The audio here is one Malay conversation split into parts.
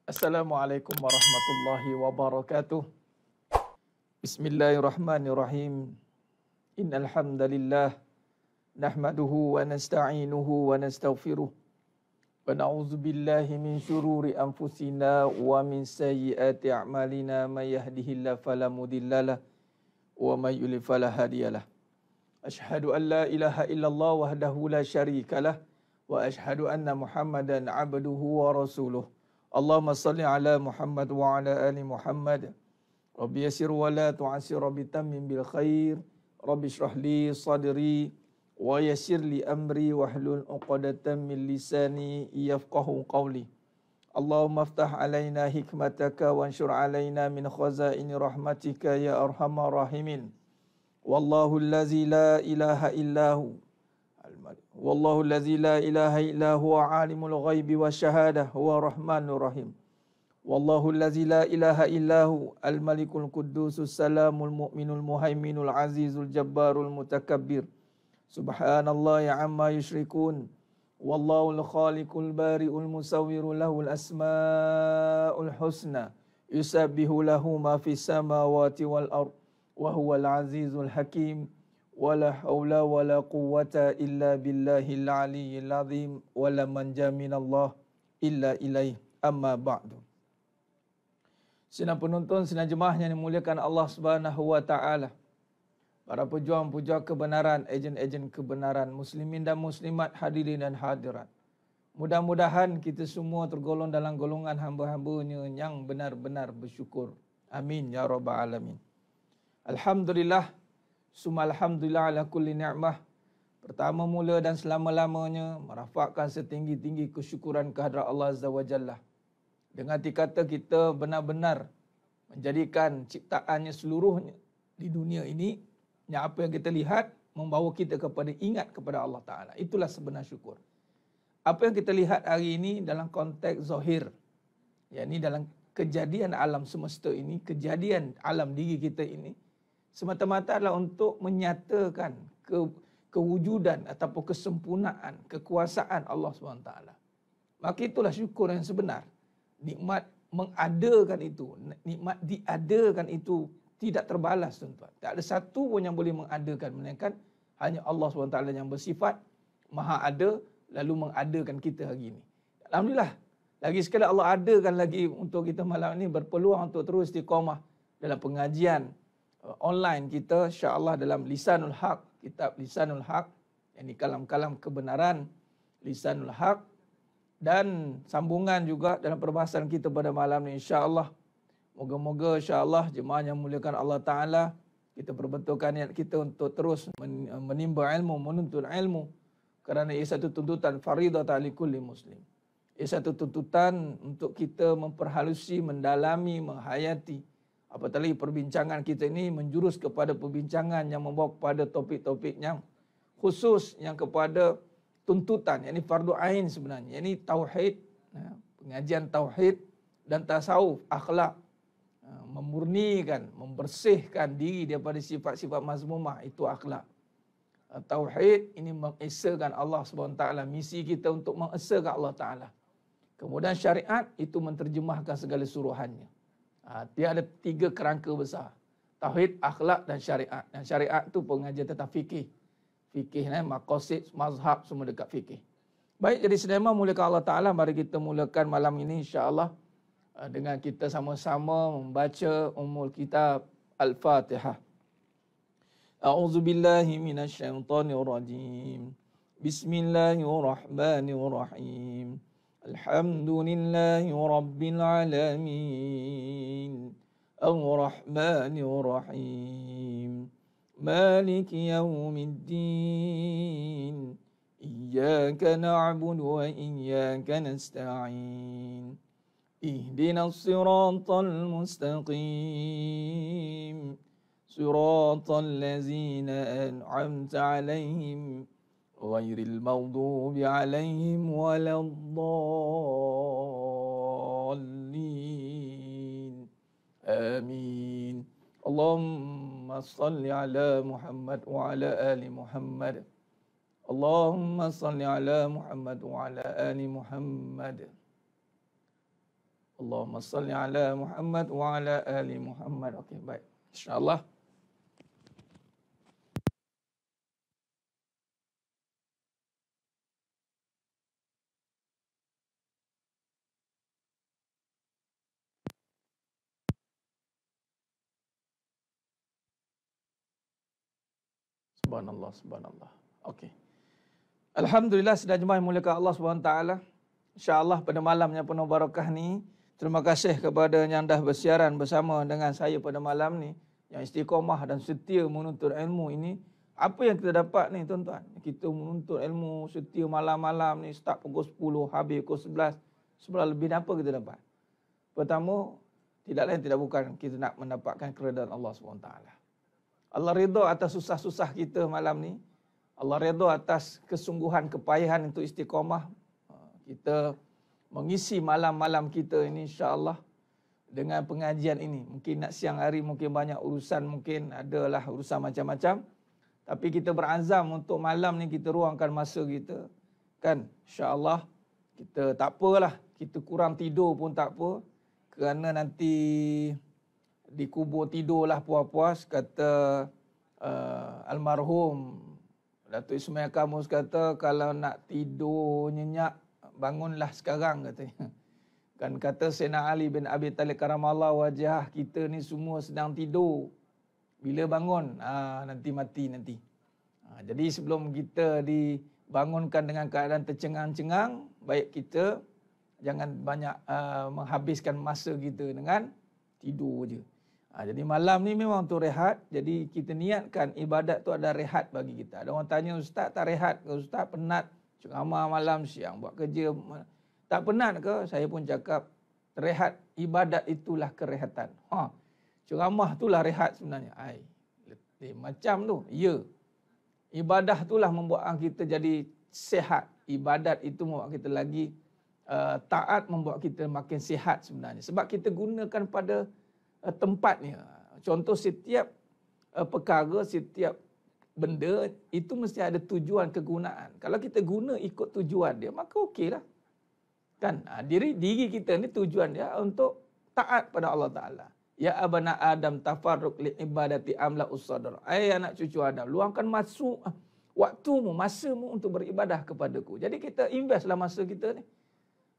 Assalamualaikum warahmatullahi wabarakatuh. Bismillahirrahmanirrahim. Innal hamdalillah nahmaduhu wa nasta'inuhu wa nastaghfiruh wa na'udzu billahi min shururi anfusina wa min sayyiati a'malina may yahdihillahu fala mudhillalah wa may yudlil fala hadiyalah. Asyhadu an la ilaha illallah wahdahu la syarikalah wa asyhadu anna Muhammadan 'abduhu wa rasuluh. Allahumma salli ala Muhammad wa ala ali Muhammad. Rabbi yassir wa la tu'assir, Rabbi tammim bil khair. Rabbi shrah li sadri wa yassir li amri wahlul 'uqdatam min lisani yafqahu qawli. Allahumma aftah alaina hikmataka wanshur alaina min khazaini rahmatika ya arhamar rahimin. Wallahu allazi la ilaha illahu Wallahu allazi la ilaha illa huwa alimul ghaibi wasyahada huwa rahmanur rahim. Wallahu allazi la ilaha illa hu al-malikul quddusus salamul mu'minul muhaiminul azizul jabbarul mutakabbir. Subhanallahi amma yusyrikun. Wallahul khaliqul bari'ul musawwirul lahul asmaul husna. Yusabbihu lahu ma fis samawati wal ard wa huwal azizul hakim. Wala haula wala quwwata illa billahil aliyyil azim wala manja minallah illa ilaih, amma ba'du. Sidang penonton, sidang jemaah yang dimuliakan Allah Subhanahu wa taala. Para pejuang-pejuang kebenaran, ejen-ejen kebenaran, muslimin dan muslimat, hadirin dan hadirat. Mudah-mudahan kita semua tergolong dalam golongan hamba-hambanya yang benar-benar bersyukur. Amin ya rabbal alamin. Alhamdulillah. Summa alhamdulillah ala kulli ni'mah. Pertama mula dan selama-lamanya merafakkan setinggi-tinggi kesyukuran kehadrat Allah Azza wa Jalla. Dengan dikata kita benar-benar menjadikan ciptaannya seluruhnya di dunia ini, yang apa yang kita lihat membawa kita kepada ingat kepada Allah Ta'ala. Itulah sebenar syukur. Apa yang kita lihat hari ini dalam konteks zahir, yakni dalam kejadian alam semesta ini, kejadian alam diri kita ini, semata-mata adalah untuk menyatakan kewujudan ataupun kesempurnaan, kekuasaan Allah SWT. Maka itulah syukur yang sebenar. Nikmat mengadakan itu, nikmat diadakan itu tidak terbalas, tuan-tuan. Tak ada satu pun yang boleh mengadakan, melainkan hanya Allah SWT yang bersifat maha ada, lalu mengadakan kita hari ini. Alhamdulillah, lagi sekali Allah adakan lagi untuk kita malam ini berpeluang untuk terus istiqamah dalam pengajian online kita, insya-Allah dalam Lisanul Haq, kitab Lisanul Haq, yakni kalam-kalam kebenaran, Lisanul Haq, dan sambungan juga dalam perbahasan kita pada malam ini, insya-Allah. Moga-moga insya-Allah jemaah yang muliakan Allah Taala, kita perbetulkan niat kita untuk terus menimba ilmu, menuntut ilmu, kerana ia satu tuntutan faridah li kulli muslim. Ia satu tuntutan untuk kita memperhalusi, mendalami, menghayati. Apatah lagi perbincangan kita ini menjurus kepada perbincangan yang membawa kepada topik-topik yang khusus, yang kepada tuntutan, yakni fardu ain sebenarnya, yakni tauhid, pengajian tauhid dan tasawuf, akhlak, memurnikan, membersihkan diri daripada sifat-sifat mazmumah, itu akhlak. Tauhid ini mengesakan Allah SWT, misi kita untuk mengesakan Allah Ta'ala. Kemudian syariat itu menterjemahkan segala suruhannya. Dia ada 3 kerangka besar. Tauhid, akhlak dan syariat. Dan syariat itu pengajian tentang fikih. Fikih, maqasid, mazhab, semua dekat fikih. Baik, jadi sedema mulakan Allah Ta'ala. Mari kita mulakan malam ini insya-Allah dengan kita sama-sama membaca Ummul Kitab Al-Fatihah. A'udzubillahi minasyaitonirrajim. Bismillahirrahmanirrahim. Alhamdulillahi Rabbil Alamin. Ar-Rahmanir Rahim. Maliki Yawmiddin. Iyyaka na'budu wa iyyaka nasta'in. Ihdinas siratal mustaqim. صراط الذين أنعمت عليهم غير المغضوب عليهم ولا الضالين آمين اللهم صل على محمد وعلى آل محمد اللهم صل على محمد وعلى آل محمد اللهم صل على محمد وعلى آل محمد. Okey, baik. InsyaAllah. Subhanallah, subhanallah. Okey. Alhamdulillah, sedang jemaah muliakan Allah SWT. InsyaAllah pada malamnya penuh barakah ni, terima kasih kepada yang dah bersiaran bersama dengan saya pada malam ni, yang istiqamah dan setia menuntut ilmu ini. Apa yang kita dapat ni tuan-tuan? Kita menuntut ilmu setia malam-malam ni, start pukul 10, habis pukul 11. 11 lebih, apa kita dapat? Pertama, tidak lain tidak bukan kita nak mendapatkan keredaan Allah SWT. Allah redha atas susah-susah kita malam ni. Allah redha atas kesungguhan, kepayahan untuk istiqamah. Kita mengisi malam-malam kita ini insya-Allah dengan pengajian ini. Mungkin nak siang hari, mungkin banyak urusan, mungkin adalah urusan macam-macam. Tapi kita berazam untuk malam ni kita ruangkan masa kita. Kan? InsyaAllah kita tak apalah. Kita kurang tidur pun tak apa. Kerana nanti dikubur tidurlah puas-puas. Kata almarhum Datuk Ismail Kamus kata, kalau nak tidur nyenyak, bangunlah sekarang katanya. Kan kata Sayyidina Ali bin Abi Talib karamallahu wajhah, kita ni semua sedang tidur. Bila bangun, nanti mati nanti. Jadi sebelum kita dibangunkan dengan keadaan tercengang-cengang, baik kita jangan banyak menghabiskan masa kita dengan tidur je. Jadi malam ni memang untuk rehat. Jadi kita niatkan ibadat tu ada rehat bagi kita. Ada orang tanya, Ustaz tak rehat ke? Ustaz penat ceramah malam siang buat kerja. Tak penat ke? Saya pun cakap rehat ibadat itulah kerehatan. Ceramah itulah rehat sebenarnya. Macam tu. Ya. Ibadah itulah membuat kita jadi sihat. Ibadat itu membuat kita lagi taat, membuat kita makin sihat sebenarnya. Sebab kita gunakan pada tempatnya. Contoh setiap perkara, setiap benda itu mesti ada tujuan kegunaan. Kalau kita guna ikut tujuan dia, maka okeylah. Kan? Diri kita ni tujuan dia untuk taat pada Allah Ta'ala. Ya abana Adam tafarruq li ibadati amla usadar. Anak cucu Adam, luangkan waktumu, masamu untuk beribadah kepadaku. Jadi kita investlah masa kita ni.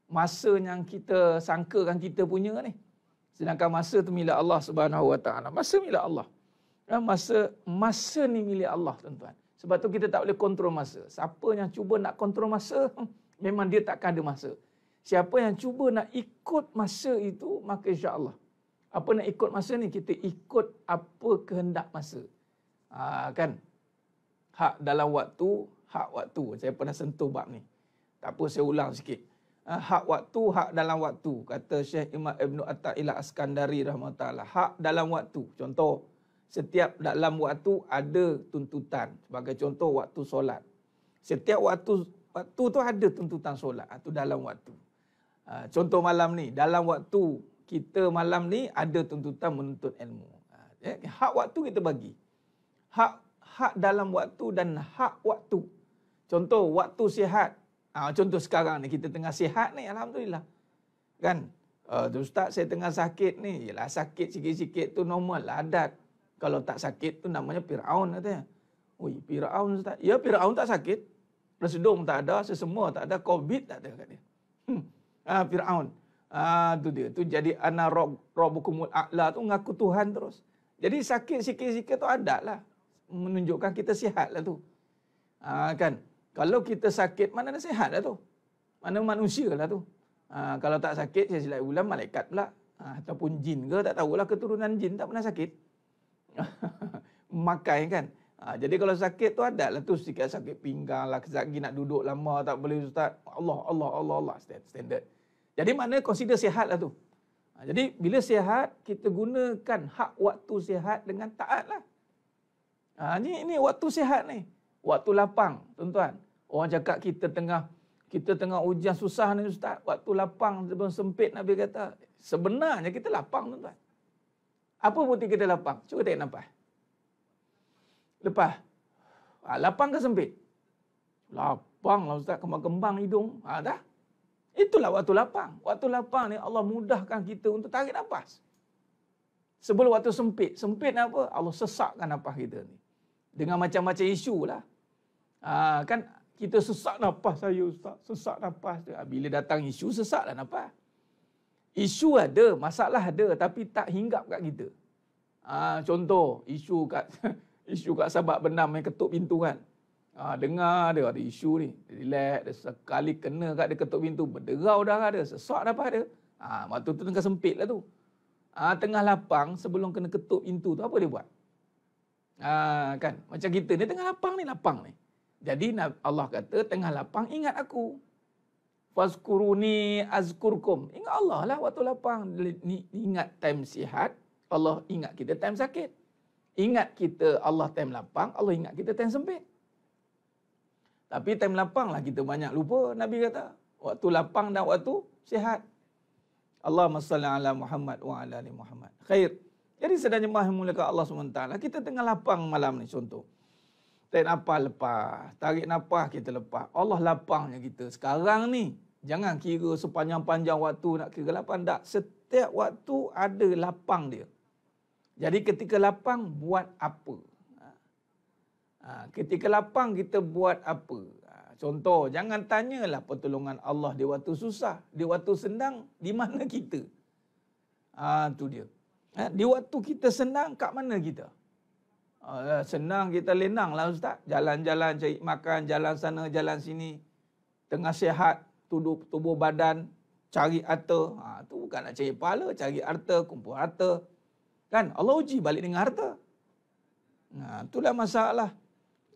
Masa yang kita sangkakan kita punya ni. Sedangkan masa tu milik Allah Subhanahu Wa Ta'ala. Masa milik Allah. Masa ni milik Allah, tuan-tuan. Sebab tu kita tak boleh kontrol masa. Siapa yang cuba nak kontrol masa, memang dia takkan ada masa. Siapa yang cuba nak ikut masa itu, maka insya-Allah. Apa nak ikut masa ni? Kita ikut apa kehendak masa. Kan? Hak dalam waktu, hak waktu. Saya pernah sentuh bab ni. Tak apa, saya ulang sikit. Hak waktu, hak dalam waktu. Kata Syekh Imam Ibn Atta'illah Askandari rahmatullah. Hak dalam waktu. Contoh, setiap dalam waktu ada tuntutan. Sebagai contoh, waktu solat. Setiap waktu tu ada tuntutan solat. Itu dalam waktu. Contoh malam ni, dalam waktu kita malam ni ada tuntutan menuntut ilmu. Hak waktu kita bagi. Hak dalam waktu dan hak waktu. Contoh, waktu sihat. Contoh sekarang ni, kita tengah sihat ni, alhamdulillah. Kan? Ustaz, saya tengah sakit ni. Yalah, sakit sikit-sikit tu normal lah, adat. Kalau tak sakit tu namanya Fir'aun katanya. Oi, Fir'aun Ustaz. Ya, Fir'aun tak sakit. Resedung tak ada, sesemua tak ada, COVID tak ada kat dia. Fir'aun. Tu dia. Tu jadi ana rabbukumul a'la tu ngaku Tuhan terus. Jadi sakit sikit-sikit tu adat lah. Menunjukkan kita sihat lah tu. Kan? Kalau kita sakit, mana ada sihat lah tu. Mana manusia lah tu. Kalau tak sakit, saya silap ulang malaikat pula. Ataupun jin ke, tak tahulah keturunan jin tak pernah sakit. Makai kan. Jadi kalau sakit tu ada lah tu, sikit sakit pinggang lah, lagi nak duduk lama tak boleh Ustaz. Allah standard. Jadi mana consider sihat lah tu. Jadi bila sihat, kita gunakan hak waktu sihat dengan taat lah. Ini waktu sihat ni. Waktu lapang, tuan-tuan. Orang cakap kita tengah ujian susah ni ustaz. Waktu lapang sebelum sempit Nabi kata. Sebenarnya kita lapang, tuan-tuan. Apa bukti kita lapang? Cuba tarik nafas. Lepas. Lapang ke sempit? Lapang lah ustaz, kembang-kembang hidung. Dah. Itulah waktu lapang. Waktu lapang ni Allah mudahkan kita untuk tarik nafas. Sebelum waktu sempit. Sempit apa? Allah sesakkan nafas kita ni. Dengan macam-macam isu lah. Kan kita sesak nafas saya ustaz. Sesak nafas. Bila datang isu, sesaklah nafas. Isu ada, masalah ada, tapi tak hinggap kat kita. Contoh, isu kat sahabat benam yang ketuk pintu kan. Dengar dia ada isu ni. Relax, dia sekali kena kat dia ketuk pintu, berderau darah dia, sesak nafas dia. Waktu tu tengah sempit lah tu. Tengah lapang sebelum kena ketuk pintu tu, apa dia buat? Kan, macam kita ni tengah lapang ni. Jadi Allah kata, tengah lapang ingat aku. Fazkuruni azkurkum. Ingat Allah lah waktu lapang. Ingat time sihat, Allah ingat kita time sakit. Ingat kita Allah time lapang, Allah ingat kita time sempit. Tapi time lapang lah kita banyak lupa, Nabi kata. Waktu lapang dan waktu sihat. Allahumma salli ala Muhammad wa ala ali Muhammad. Khair. Jadi sedang jemaah yang muliakan Allah SWT, kita tengah lapang malam ni contoh. Tarik nafas lepas. Tarik nafas kita lepas. Allah lapangnya kita. Sekarang ni, jangan kira sepanjang-panjang waktu nak kira lapang. Tak. Setiap waktu ada lapang dia. Jadi ketika lapang, buat apa? Ketika lapang, kita buat apa? Contoh, jangan tanyalah pertolongan Allah di waktu susah. Di waktu senang, di mana kita? Tu dia. Di waktu kita senang, kat mana kita? Senang kita lenang lah ustaz. Jalan-jalan cari makan, jalan sana, jalan sini. Tengah sihat, tubuh badan, cari harta. Tu bukan nak cari pahala, cari harta, kumpul harta. Kan? Allah uji balik dengan harta. Itulah masalah.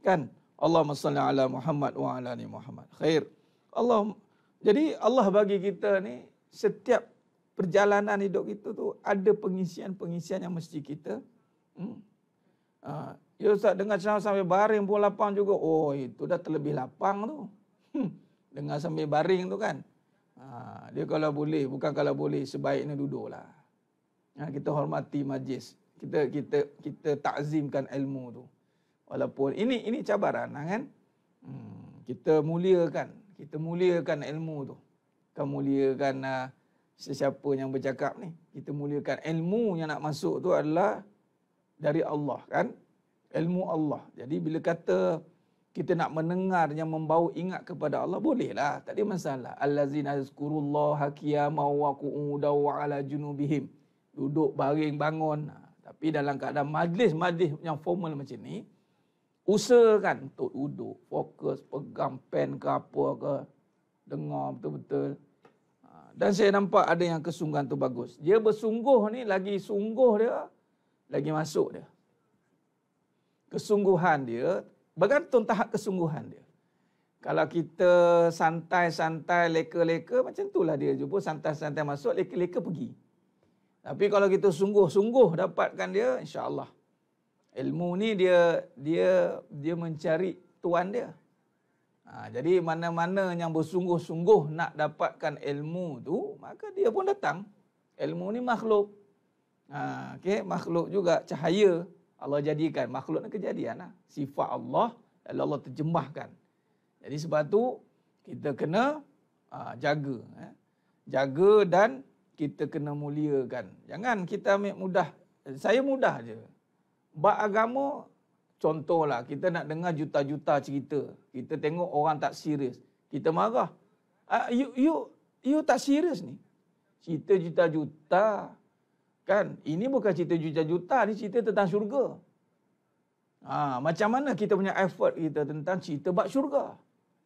Kan? Allahumma salli ala Muhammad wa ala ali Muhammad. Khair. Jadi Allah bagi kita ni, setiap perjalanan hidup kita tu ada pengisian-pengisian yang mesti kita ya ustaz, dengar ceramah sambil baring pun lapang juga. Oh, itu dah terlebih lapang tu. Dengar sambil baring tu kan. Dia kalau boleh, bukan kalau boleh, sebaiknya duduklah. Kita hormati majlis. Kita takzimkan ilmu tu. Walaupun ini cabaran kan. Kita muliakan ilmu tu. Kita muliakan sesiapa yang bercakap ni. Kita muliakan ilmu yang nak masuk tu adalah dari Allah kan. Ilmu Allah. Jadi bila kata kita nak mendengar yang membawa ingat kepada Allah, bolehlah, tak ada masalah. Allazina yazkurullaha qiyaman wa qu'udan wa ala junubihim. Duduk baring bangun. Tapi dalam keadaan majlis yang formal macam ni, usahakan untuk duduk, fokus, pegang pen ke apa ke, dengar betul-betul. Dan saya nampak ada yang kesungguhan tu bagus. Dia bersungguh ni, lagi sungguh dia, lagi masuk dia. Kesungguhan dia, bergantung tahap kesungguhan dia. Kalau kita santai-santai, leka-leka, macam itulah dia jumpa santai-santai masuk, leka-leka pergi. Tapi kalau kita sungguh-sungguh dapatkan dia, insya-Allah. Ilmu ni dia mencari tuan dia. Jadi mana-mana yang bersungguh-sungguh nak dapatkan ilmu tu, maka dia pun datang. Ilmu ni makhluk. Makhluk juga, cahaya. Allah jadikan. Makhluk ni kejadian lah. Sifat Allah, lalu Allah terjemahkan. Jadi sebab tu, kita kena jaga. Jaga dan kita kena muliakan. Jangan kita ambil mudah. Saya mudah je. Bab agama, contohlah, kita nak dengar juta-juta cerita. Kita tengok orang tak serius. Kita marah. You tak serius ni. Cerita juta-juta. Kan? Ini bukan cerita juta-juta. Ini cerita tentang syurga. Macam mana kita punya effort kita tentang cerita bab syurga.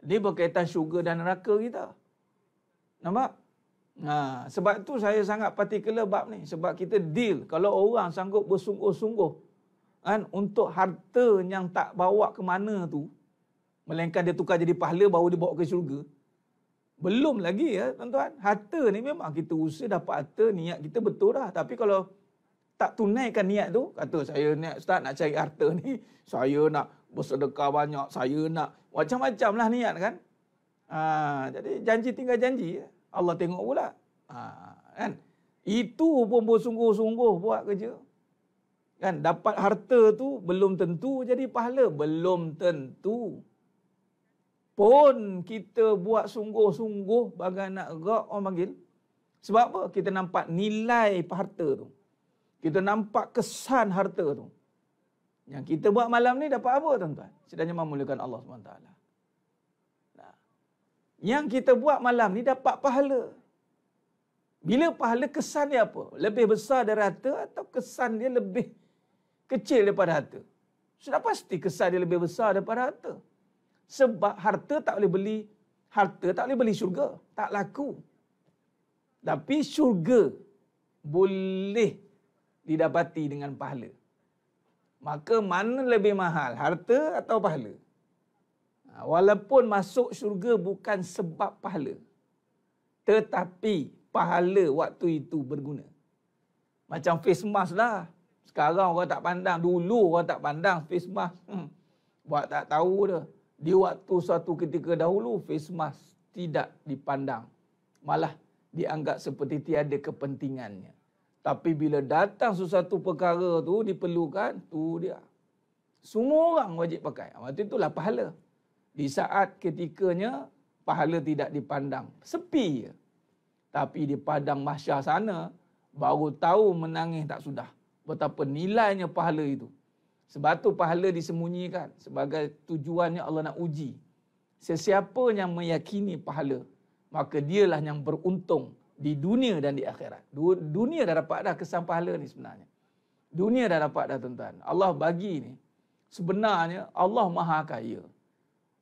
Ini berkaitan syurga dan neraka kita. Nampak? Sebab tu saya sangat particular bab ni. Sebab kita deal. Kalau orang sanggup bersungguh-sungguh kan, untuk harta yang tak bawa ke mana tu, melainkan dia tukar jadi pahala baru dia bawa ke syurga. Belum lagi ya tuan-tuan. Harta ni memang kita usaha dapat harta, niat kita betul dah. Tapi kalau tak tunaikan niat tu, kata saya niat ustaz nak cari harta ni, saya nak bersedekah banyak, saya nak macam-macam lah niat kan. Jadi janji tinggal janji, Allah tengok pula. Kan? Itu pun bersungguh-sungguh buat kerja. Kan, dapat harta tu belum tentu jadi pahala, belum tentu. Pun kita buat sungguh-sungguh bagai nak gerak orang panggil. Sebab apa? Kita nampak nilai harta tu. Kita nampak kesan harta tu. Yang kita buat malam ni dapat apa tuan-tuan? Sedangnya memuliakan Allah SWT. Nah, yang kita buat malam ni dapat pahala. Bila pahala, kesan dia apa? Lebih besar dari harta atau kesan dia lebih kecil daripada harta? Sudah pasti kesan dia lebih besar daripada harta. Sebab harta tak boleh beli syurga. Tak laku. Tapi syurga boleh didapati dengan pahala. Maka mana lebih mahal, harta atau pahala? Walaupun masuk syurga bukan sebab pahala, tetapi pahala waktu itu berguna. Macam face mask lah. Sekarang orang tak pandang. Dulu orang tak pandang face mask. Buat tak tahu dah. Di waktu suatu ketika dahulu, face mask tidak dipandang. Malah dianggap seperti tiada kepentingannya. Tapi bila datang sesuatu perkara tu diperlukan, tu dia. Semua orang wajib pakai. Waktu itulah pahala. Di saat ketikanya, pahala tidak dipandang. Sepi je. Tapi di padang mahsyar sana, baru tahu menangis tak sudah. Betapa nilainya pahala itu. Sebab tu pahala disembunyikan. Sebagai tujuannya Allah nak uji. Sesiapa yang meyakini pahala, maka dialah yang beruntung di dunia dan di akhirat. Dunia dah dapat dah kesan pahala ni sebenarnya. Dunia dah dapat dah tuan-tuan. Allah bagi ni, sebenarnya Allah Maha Kaya.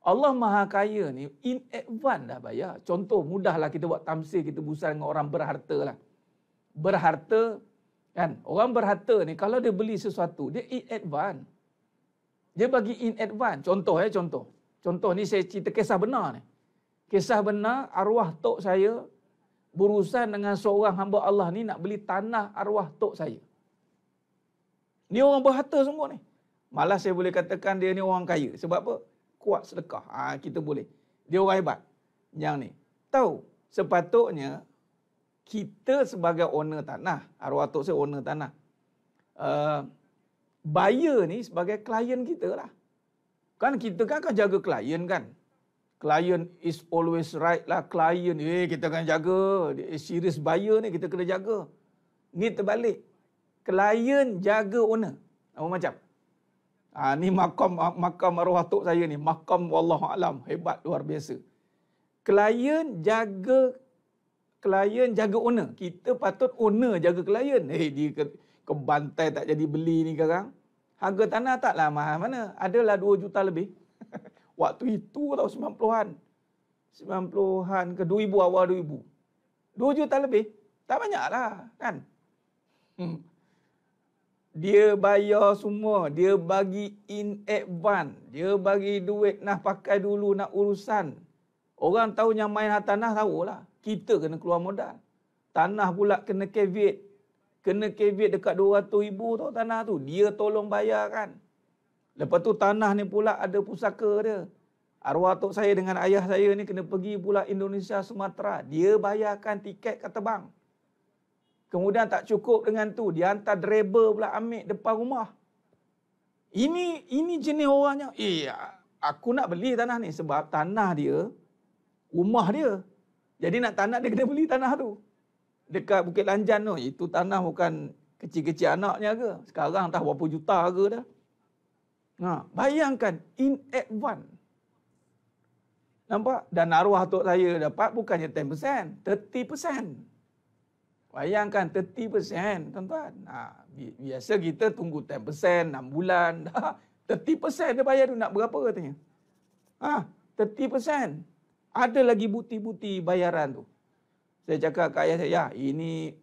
Allah Maha Kaya ni in advance dah bayar. Contoh mudahlah kita buat tamsil, kita berusaha dengan orang berharta lah. Berharta kan, orang berharta ni kalau dia beli sesuatu, dia in advance. Dia bagi in advance. Contoh ni saya cerita kisah benar ni. Kisah benar, arwah tok saya berurusan dengan seorang hamba Allah ni nak beli tanah arwah tok saya. Ni orang berharta semua ni. Malah saya boleh katakan dia ni orang kaya. Sebab apa? Kuat sedekah. Kita boleh. Dia orang hebat. Yang ni. Tahu, sepatutnya kita sebagai owner tanah, arwah tok saya owner tanah. Buyer ni sebagai klien kita lah. Kan kita kan akan jaga klien kan. Klien is always right lah. Klien, kita kena jaga. Serious buyer ni kita kena jaga. Ni terbalik. Klien jaga owner. Apa macam? Ni makam arwah tok saya ni. Makam wallahualam. Hebat, luar biasa. Klien jaga owner. Kita patut owner jaga klien. Dia kebantai tak jadi beli ni sekarang. Harga tanah taklah mahal mana. Adalah 2 juta lebih. Waktu itu tau 90-an. 90-an ke 2000, awal 2000. 2 juta lebih. Tak banyak lah kan. Dia bayar semua. Dia bagi in advance. Dia bagi duit nak pakai dulu, nak urusan. Orang tahu yang main tanah tahulah. Kita kena keluar modal. Tanah pula kena caveat. Kena caveat dekat 200,000 tau tanah tu. Dia tolong bayarkan. Lepas tu tanah ni pula ada pusaka dia. Arwah tok saya dengan ayah saya ni kena pergi pula Indonesia, Sumatera. Dia bayarkan tiket kat terbang. Kemudian tak cukup dengan tu, dia hantar driver pula ambil depan rumah. Ini jenis orangnya. Aku nak beli tanah ni sebab tanah dia, rumah dia. Jadi nak tanah dia kena beli tanah tu. Dekat Bukit Lanjan tu, itu tanah bukan kecil-kecil anaknya ke. Sekarang entah berapa juta ke dah. Bayangkan in advance. Nampak? Dan arwah tok saya dapat bukannya 10%, 30%. Bayangkan 30%, tuan-tuan. Biasa kita tunggu 10%, 6 bulan dah. 30% dia bayar tu nak berapa katanya? 30%. Ada lagi bukti-bukti bayaran tu. Saya cakap kat ayah saya, ini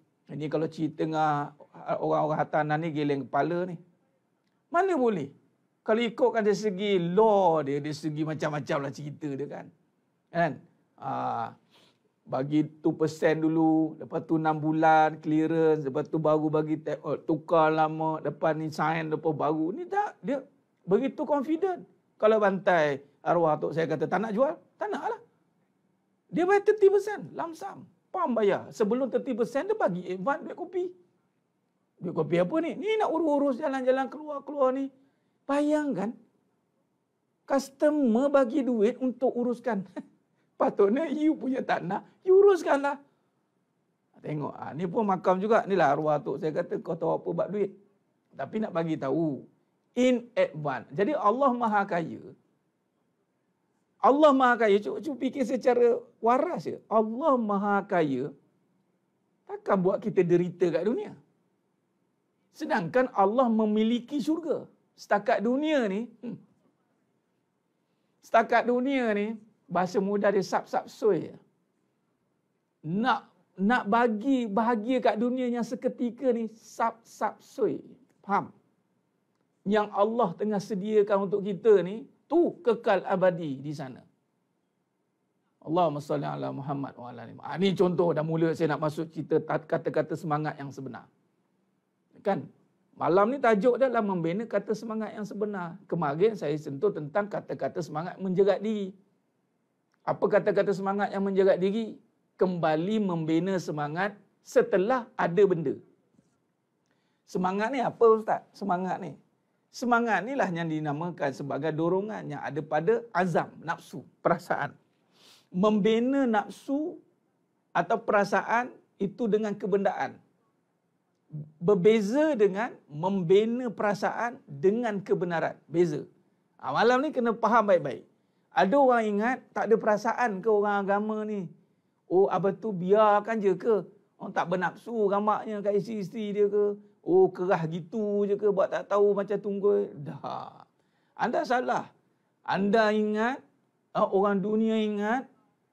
kalau cerita dengan orang-orang hartanah ni geleng kepala ni. Mana boleh? Kalau ikutkan dari segi law dia, dari segi macam-macam lah cerita dia kan. Bagi 2% dulu, lepas tu 6 bulan clearance, lepas tu baru bagi tukar lama, lepas ni sign, lepas baru. Ni tak, dia begitu confident. Kalau bantai arwah tok saya kata tak nak jual, tak nak lah. Dia bayar 30% lamsam. Pam bayar. Sebelum 30% dia bagi advance duit kopi. Duit kopi apa ni? Ni nak urus-urus jalan-jalan keluar-keluar ni. Bayangkan, customer bagi duit untuk uruskan. Patutnya you punya tanah, you uruskanlah. Tengok, ni pun makam juga. Inilah arwah tok saya kata, kau tahu apa buat duit. Tapi nak bagi tahu, in advance. Jadi Allah Maha Kaya. Allah Maha Kaya, cuba fikir secara waras je. Allah Maha Kaya, takkan buat kita derita kat dunia. Sedangkan Allah memiliki syurga. Setakat dunia ni, bahasa mudah dia sap-sap soy. Nak bagi bahagia kat dunia yang seketika ni, sap-sap soy. Faham? Yang Allah tengah sediakan untuk kita ni, tu kekal abadi di sana. Allahumma salli ala Muhammad wa ala alihi. Ni contoh dah mula saya nak masuk cerita kata-kata semangat yang sebenar. Kan? Malam ni tajuk dia adalah membina kata semangat yang sebenar. Kemarin saya sentuh tentang kata-kata semangat menjerat diri. Apa kata-kata semangat yang menjerat diri? Kembali membina semangat setelah ada benda. Semangat ni apa Ustaz? Semangat ni lah yang dinamakan sebagai dorongan yang ada pada azam, nafsu, perasaan. Membina nafsu atau perasaan itu dengan kebendaan. Berbeza dengan membina perasaan dengan kebenaran. Beza. Malam ni kena faham baik-baik. Ada orang ingat tak ada perasaan ke orang agama ni? Oh, apa tu biarkan je ke? Orang tak bernafsu ramaknya kat isteri-isteri dia ke? Oh, kerah gitu je ke? Buat tak tahu macam tunggu. Dah. Anda salah. Anda ingat, orang dunia ingat,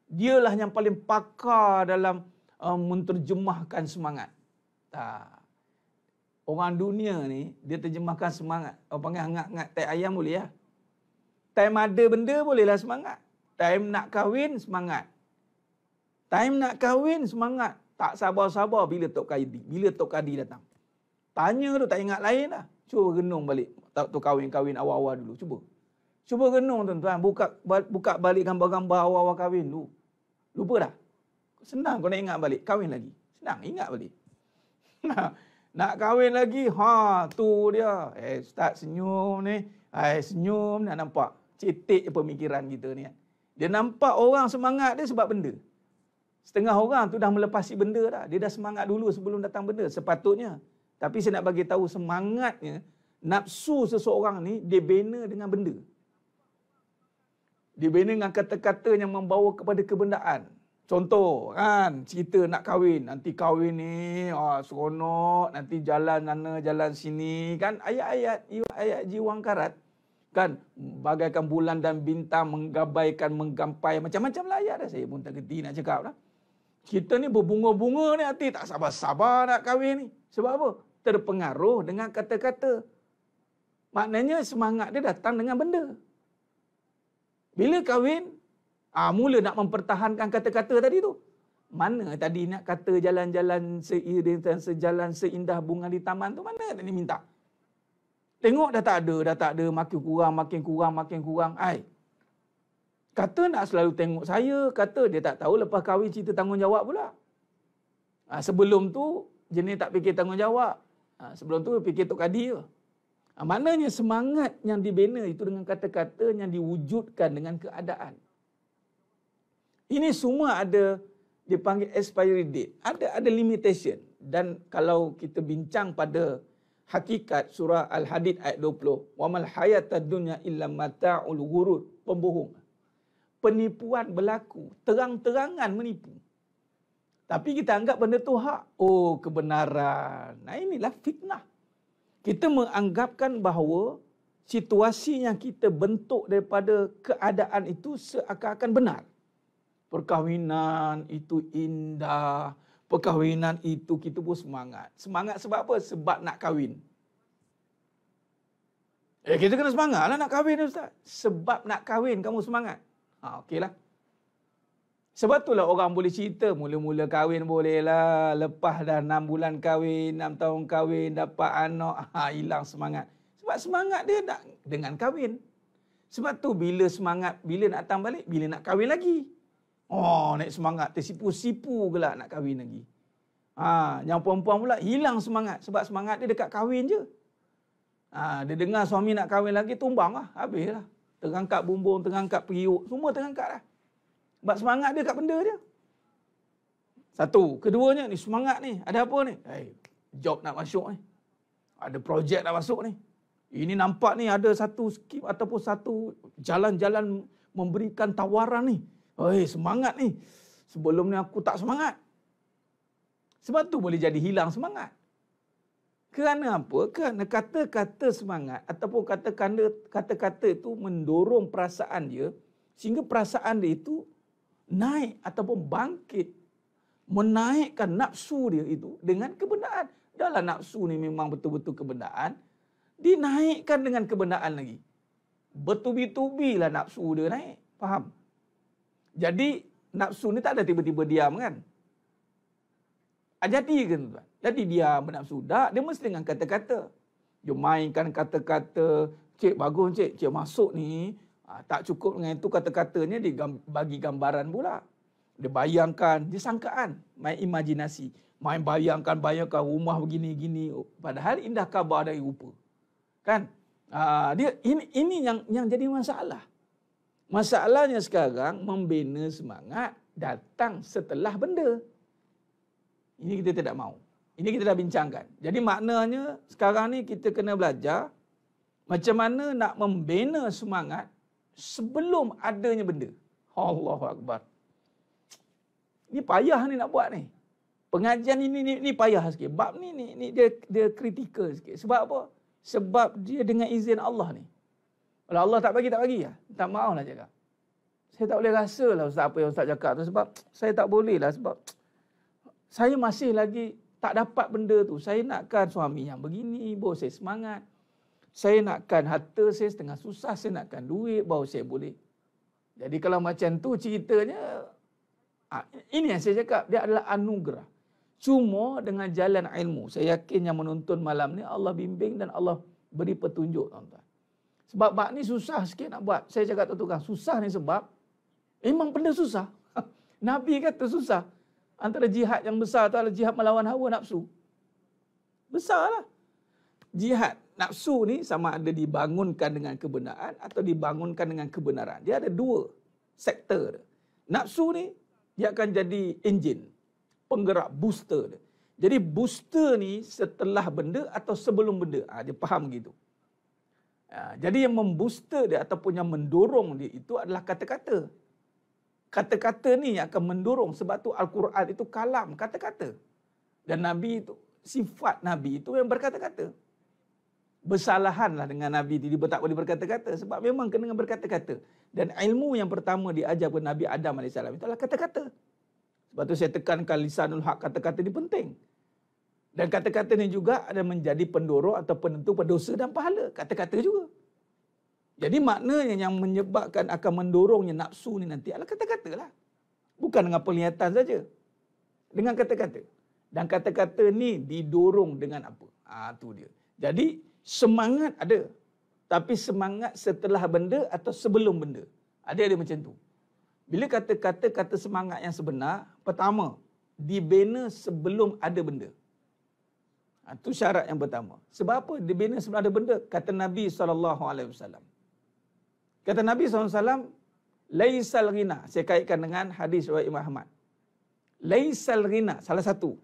dialah yang paling pakar dalam menterjemahkan semangat. Tak. Orang dunia ni, dia terjemahkan semangat. Orang panggil hangat-hangat tai ayam boleh ya? Time ada benda bolehlah semangat. Time nak kahwin, semangat. Time nak kahwin, semangat. Tak sabar-sabar bila Tok Kadi datang. Tanya tu tak ingat lain lah. Cuba renung balik. Tok kahwin awal-awal dulu. Cuba renung tuan-tuan. Buka balik gambar-gambar awal-awal kahwin dulu. Lupa dah? Senang kau nak ingat balik. Kahwin lagi. Senang, ingat balik. Nak kahwin lagi, tu dia. Start senyum ni. Senyum nak nampak. Cetek je pemikiran kita ni. Dia nampak orang semangat dia sebab benda. Setengah orang tu dah melepasi benda dah. Dia dah semangat dulu sebelum datang benda. Sepatutnya. Tapi saya nak bagi tahu semangatnya, nafsu seseorang ni, dia bina dengan benda. Dia bina dengan kata-kata yang membawa kepada kebendaan. Contoh kan, cerita nak kahwin. Nanti kahwin ni, seronok. Nanti jalan sana, jalan sini. Kan ayat jiwang karat. Kan, bagaikan bulan dan bintang menggabaikan, menggampai. Macam-macam lah ayat dah. Saya pun tak kerti nak cakap lah. Kita ni berbunga-bunga ni hati. Tak sabar-sabar nak kahwin ni. Sebab apa? Terpengaruh dengan kata-kata. Maknanya semangat dia datang dengan benda. Bila kahwin, mula nak mempertahankan kata-kata tadi tu. Mana tadi nak kata jalan-jalan seiring dan sejalan seindah bunga di taman tu? Mana tadi minta? Tengok dah tak ada. Makin kurang. Kata nak selalu tengok saya. Kata dia tak tahu lepas kahwin cerita tanggungjawab pula. Sebelum tu, jenis tak fikir tanggungjawab. Sebelum tu fikir Tok Kadi je. Maknanya semangat yang dibina itu dengan kata-kata yang diwujudkan dengan keadaan. Ini semua ada dipanggil expiry date. Ada limitation. Dan kalau kita bincang pada hakikat surah Al-Hadid ayat 20. Wa mal hayatad dunya illa mata'ul ghurur. Pembohong. Penipuan berlaku. Terang-terangan menipu. Tapi kita anggap benda tu hak. Oh, kebenaran. Inilah fitnah. Kita menganggapkan bahawa situasi yang kita bentuk daripada keadaan itu seakan-akan benar. Perkahwinan itu indah. Perkahwinan itu kita pun semangat. Semangat sebab apa? Sebab nak kahwin. Kita kena semangat lah nak kahwin Ustaz. Sebab nak kahwin kamu semangat. Okeylah. Sebab itulah orang boleh cerita, mula-mula kahwin boleh lah, lepas dah 6 bulan kahwin, 6 tahun kahwin, dapat anak, hilang semangat. Sebab semangat dia nak dengan kahwin. Sebab tu bila semangat, bila nak datang balik, bila nak kahwin lagi. Oh, naik semangat, tersipu-sipu gelak nak kahwin lagi. Yang perempuan pula hilang semangat, sebab semangat dia dekat kahwin je. Dia dengar suami nak kahwin lagi, tumbang lah, habis lah. Terangkat bumbung, terangkat periuk, semua terangkat lah. Sebab semangat dia kat benda dia. Satu. Keduanya ni, semangat ni. Ada apa ni? Job nak masuk ni. Ada projek nak masuk ni. Ini nampak ni ada satu skip ataupun satu jalan-jalan memberikan tawaran ni. Semangat ni. Sebelum ni aku tak semangat. Sebab tu boleh jadi hilang semangat. Kerana apa? Kerana kata-kata semangat ataupun kata-kata itu mendorong perasaan dia sehingga perasaan dia itu naik ataupun bangkit, menaikkan nafsu dia itu dengan kebenaran. Dalam nafsu ni memang betul-betul kebenaran, dinaikkan dengan kebenaran lagi. Bertubi-tubilah nafsu dia naik. Faham? Jadi nafsu ni tak ada tiba-tiba diam kan? Jadi ke tuan? Jadi diam bernafsu. Tak, dia mesti dengan kata-kata. Dia mainkan kata-kata, cik bagus cik masuk ni. Tak cukup dengan itu kata-katanya, dia bagi gambaran pula. Dia bayangkan, dia sangkaan, main imajinasi. Main bayangkan rumah begini-gini. Padahal indah khabar dari rupa. Kan? Dia ini yang jadi masalah. Masalahnya sekarang membina semangat datang setelah benda. Ini kita tidak mahu. Ini kita dah bincangkan. Jadi maknanya sekarang ni kita kena belajar macam mana nak membina semangat sebelum adanya benda. Allahu Akbar. Ini payah ni nak buat ni. Pengajian ini payah sikit. Bab ni dia kritikal sikit. Sebab apa? Sebab dia dengan izin Allah ni. Kalau Allah tak bagi lah. Tak mahu nak cakap. Saya tak boleh rasa lah Ustaz apa yang Ustaz cakap tu. Sebab saya tak boleh lah. Sebab saya masih lagi tak dapat benda tu. Saya nakkan suami yang begini, baru saya semangat. Saya nakkan harta saya setengah susah, saya nakkan duit, baru saya boleh. Jadi kalau macam tu ceritanya, ini yang saya cakap, dia adalah anugerah. Cuma dengan jalan ilmu. Saya yakin yang menonton malam ni, Allah bimbing dan Allah beri petunjuk, tuan-tuan. Sebab bab ni susah sikit nak buat. Saya cakap terus, susah ni sebab, memang benda susah. Nabi kata susah. Antara jihad yang besar tu adalah jihad melawan hawa nafsu. Besarlah. Jihad nafsu ni sama ada dibangunkan dengan kebenaran atau dibangunkan dengan kebenaran. Dia ada dua sektor. Nafsu ni, dia akan jadi enjin, penggerak, booster dia. Jadi booster ni setelah benda atau sebelum benda. Dia faham gitu. Jadi yang membooster dia ataupun yang mendorong dia itu adalah kata-kata. Kata-kata ni yang akan mendorong. Sebab tu Al-Quran itu kalam, kata-kata. Dan Nabi itu, sifat Nabi itu yang berkata-kata. Bersalahanlah dengan Nabi itu, dia tak boleh berkata-kata. Sebab memang kena berkata-kata. Dan ilmu yang pertama diajar kepada Nabi Adam AS itu adalah kata-kata. Sebab tu saya tekankan lisanul haq, kata-kata ini penting. Dan kata-kata ini juga ada menjadi pendorong atau penentu pendosa dan pahala. Kata-kata juga. Jadi maknanya yang menyebabkan akan mendorongnya nafsu ni nanti adalah kata-kata lah. Bukan dengan penglihatan saja. Dengan kata-kata. Dan kata-kata ni didorong dengan apa? Tu dia. Jadi semangat ada. Tapi semangat setelah benda atau sebelum benda. Ada macam tu. Bila kata semangat yang sebenar, pertama, dibina sebelum ada benda. Itu syarat yang pertama. Sebab apa? Dibina sebelum ada benda. Kata Nabi SAW. Kata Nabi SAW, Laisal ghina. Saya kaitkan dengan hadis riwayat Imam Ahmad. Laisal ghina, salah satu.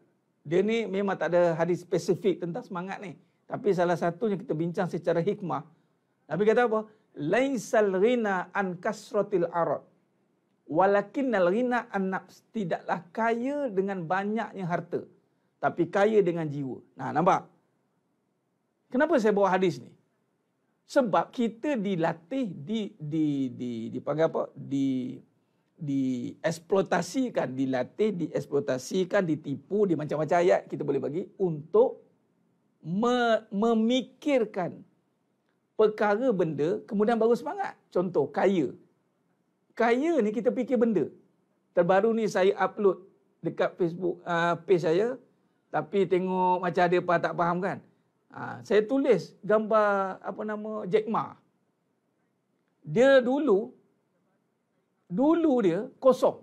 Dia ni memang tak ada hadis spesifik tentang semangat ni. Tapi salah satunya kita bincang secara hikmah. Nabi kata apa? Laisal ghina an kasratil arad. Walakinnal ghina an nafs. Tidaklah kaya dengan banyaknya harta. Tapi kaya dengan jiwa. Nah, nampak? Kenapa saya bawa hadis ni? Sebab kita dilatih, dipanggil apa? Dieksploitasikan, dilatih, dieksploitasikan, ditipu, di macam-macam ayat kita boleh bagi untuk memikirkan perkara benda, kemudian baru semangat. Contoh, kaya. Kaya ni kita fikir benda. Terbaru ni saya upload dekat Facebook page saya, tapi tengok macam ada apa tak faham kan. Saya tulis gambar Jack Ma. Dia dulu dia kosong.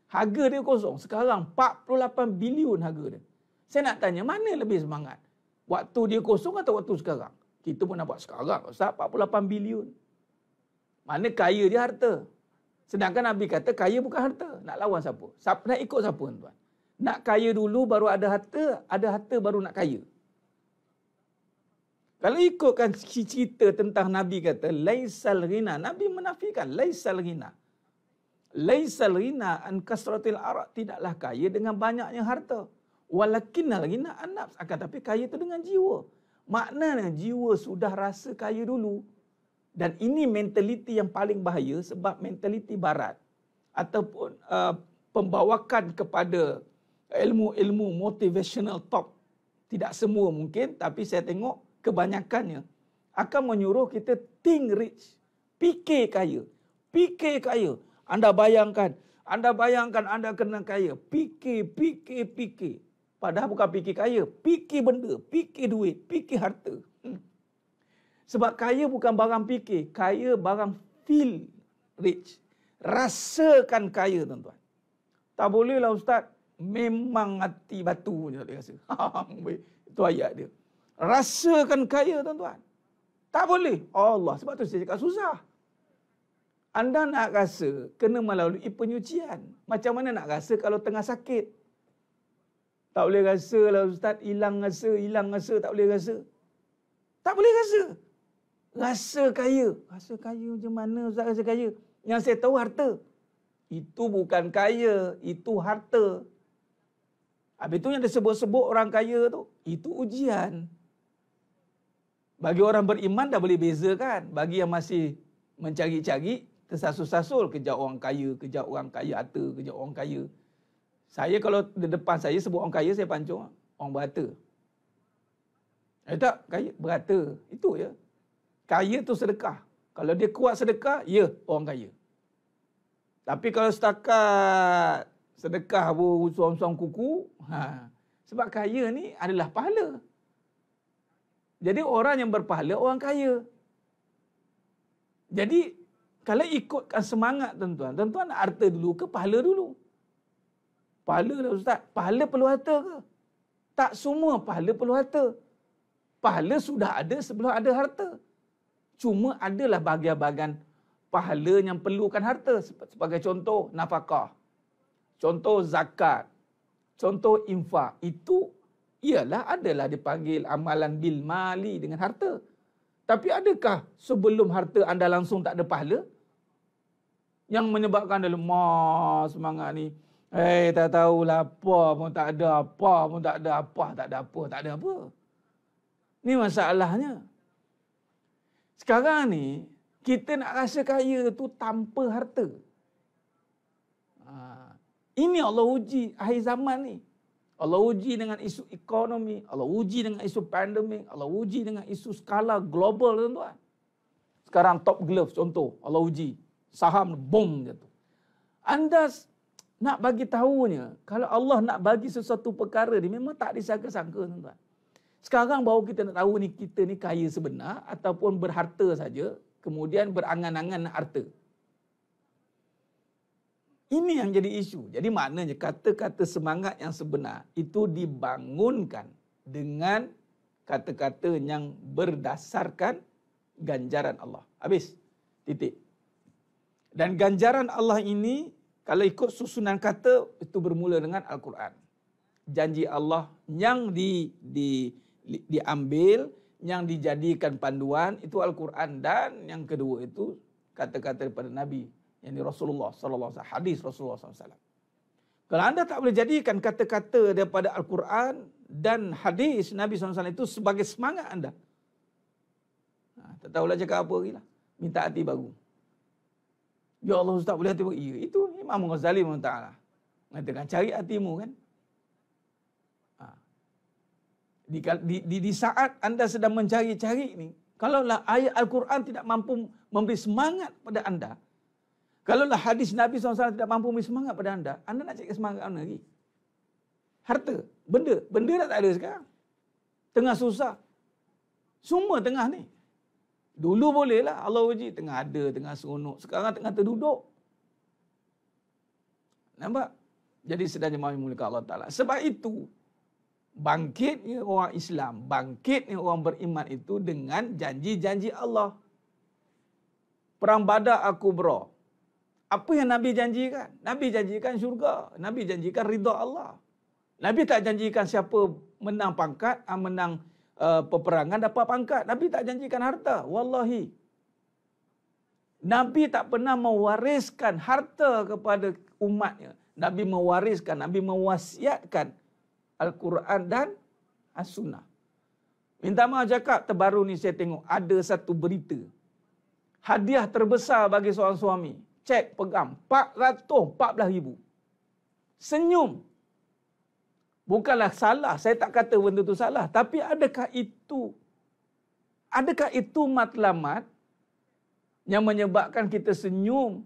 Harga dia kosong. Sekarang 48 bilion harga dia. Saya nak tanya, mana lebih semangat? Waktu dia kosong atau waktu sekarang? Kita pun nak buat sekarang. Ustaz, 48 bilion. Mana kaya dia harta. Sedangkan Nabi kata kaya bukan harta. Nak lawan siapa? Nak ikut siapa tuan? Nak kaya dulu baru ada harta baru nak kaya. Kalau ikutkan cerita tentang Nabi kata laisal ghina, Nabi menafikan laisal ghina. Laisal ghina an kasratil arak, tidaklah kaya dengan banyaknya harta. Walakinnal ghina an-nafs, akan tapi kaya itu dengan jiwa. Maknanya jiwa sudah rasa kaya dulu. Dan ini mentaliti yang paling bahaya, sebab mentaliti barat ataupun pembawakan kepada ilmu-ilmu motivational talk, tidak semua mungkin, tapi saya tengok kebanyakannya akan menyuruh kita think rich, fikir kaya. Fikir kaya. Anda bayangkan anda kena kaya. Fikir. Padahal bukan fikir kaya, fikir benda, fikir duit, fikir harta. Sebab kaya bukan barang fikir, kaya barang feel rich. Rasakan kaya, tuan-tuan. Tak bolehlah ustaz, memang hati batu je dia rasa. Itu ayat dia. Rasakan kaya, tuan-tuan. Tak boleh. Allah, sebab tu saya cakap susah. Anda nak rasa, kena melalui penyucian. Macam mana nak rasa kalau tengah sakit? Tak boleh rasa lah ustaz, hilang rasa, tak boleh rasa. Tak boleh rasa. Rasa kaya. Rasa kaya macam mana ustaz rasa kaya? Yang saya tahu harta. Itu bukan kaya, itu harta. Habis tu yang disebut-sebut orang kaya tu, itu ujian. Bagi orang beriman dah boleh bezakan. Bagi yang masih mencari-cari, tersasul-sasul, kejap orang kaya, kejap orang kaya harta, kejap orang kaya. Saya kalau di depan saya sebut orang kaya, saya pancung. Orang berharta. Tak, kaya, berharta. Itu je. Kaya tu sedekah. Kalau dia kuat sedekah, ya, orang kaya. Tapi kalau setakat sedekah pun suam-suam kuku, sebab kaya ni adalah pahala. Jadi orang yang berpahala, orang kaya. Jadi, kalau ikutkan semangat tuan-tuan, tuan-tuan nak harta dulu ke pahala dulu? Pahala lah ustaz. Pahala perlu harta ke? Tak semua pahala perlu harta. Pahala sudah ada sebelum ada harta. Cuma adalah bahagian-bahagian pahala yang perlukan harta. Sebagai contoh, nafkah. Contoh zakat. Contoh infak. Itu ialah adalah dipanggil amalan bil mali dengan harta. Tapi adakah sebelum harta anda langsung tak ada pahala? Yang menyebabkan anda lemah semangat ni. Tak tahulah apa pun tak ada, apa pun tak ada, tak ada apa. Ni masalahnya. Sekarang ni, kita nak rasa kaya tu tanpa harta. Ini Allah uji akhir zaman ni. Allah uji dengan isu ekonomi, Allah uji dengan isu pandemik, Allah uji dengan isu skala global, tuan-tuan. Sekarang Top Glove contoh, Allah uji. Saham bom jatuh. Anda nak bagi tahunya, kalau Allah nak bagi sesuatu perkara ni memang tak disangka-sangka, tuan-tuan. Sekarang baru kita nak tahu ni kita ni kaya sebenar ataupun berharta saja, kemudian berangan-angan nak harta. Ini yang jadi isu. Jadi maknanya kata-kata semangat yang sebenar itu dibangunkan dengan kata-kata yang berdasarkan ganjaran Allah. Habis. Titik. Dan ganjaran Allah ini, kalau ikut susunan kata, itu bermula dengan Al-Quran. Janji Allah yang diambil, yang dijadikan panduan, itu Al-Quran. Dan yang kedua itu kata-kata daripada Nabi, yang ini Rasulullah SAW, hadis Rasulullah SAW. Kalau anda tak boleh jadikan kata-kata daripada Al-Quran dan hadis Nabi SAW itu sebagai semangat anda, tak tahulah cakap apa lagi lah. Minta hati baru. Ya Allah, Ustaz boleh hati baru? Ya, itu Imam Ghazali Ta'ala mengatakan cari hatimu kan. Di saat anda sedang mencari-cari ni, kalaulah ayat Al-Quran tidak mampu memberi semangat pada anda, Kalaulah hadis Nabi SAW tidak mampu memberi semangat pada anda nak cari semangat mana lagi? Harta, benda dah tak ada sekarang. Tengah susah. Semua tengah ni. Dulu bolehlah Allah uji, tengah ada, tengah seronok. Sekarang tengah terduduk. Nampak? Jadi sedang memulakan Allah Ta'ala. Sebab itu, bangkitnya orang Islam, bangkitnya orang beriman itu dengan janji-janji Allah. Perang Badar Al-Kubra. Apa yang Nabi janjikan? Nabi janjikan syurga. Nabi janjikan ridha Allah. Nabi tak janjikan siapa menang pangkat, menang peperangan dapat pangkat. Nabi tak janjikan harta. Wallahi. Nabi tak pernah mewariskan harta kepada umatnya. Nabi mewariskan, Nabi mewasiatkan Al-Quran dan As-Sunnah. Minta maaf cakap, terbaru ni saya tengok ada satu berita. Hadiah terbesar bagi seorang suami. Cek pegang 414,000. Senyum. Bukanlah salah, saya tak kata benda tu salah. Tapi adakah itu matlamat yang menyebabkan kita senyum?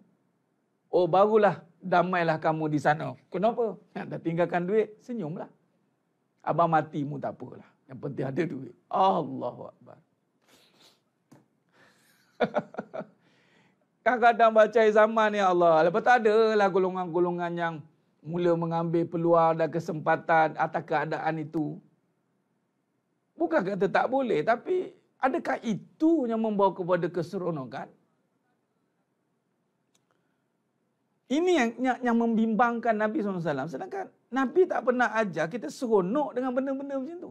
Oh, barulah damailah kamu di sana. Kenapa? Dah tinggalkan duit, senyumlah. Abang matimu tak apalah. Yang penting ada duit. Allahu Akbar. Kadang-kadang baca zaman ya Allah. Lepas tu ada lah golongan-golongan yang mula mengambil peluang dan kesempatan atas keadaan itu. Bukan kata tak boleh, tapi adakah itu yang membawa kepada keseronokan? Ini yang membimbangkan Nabi SAW. Sedangkan Nabi tak pernah ajar kita seronok dengan benda-benda macam tu.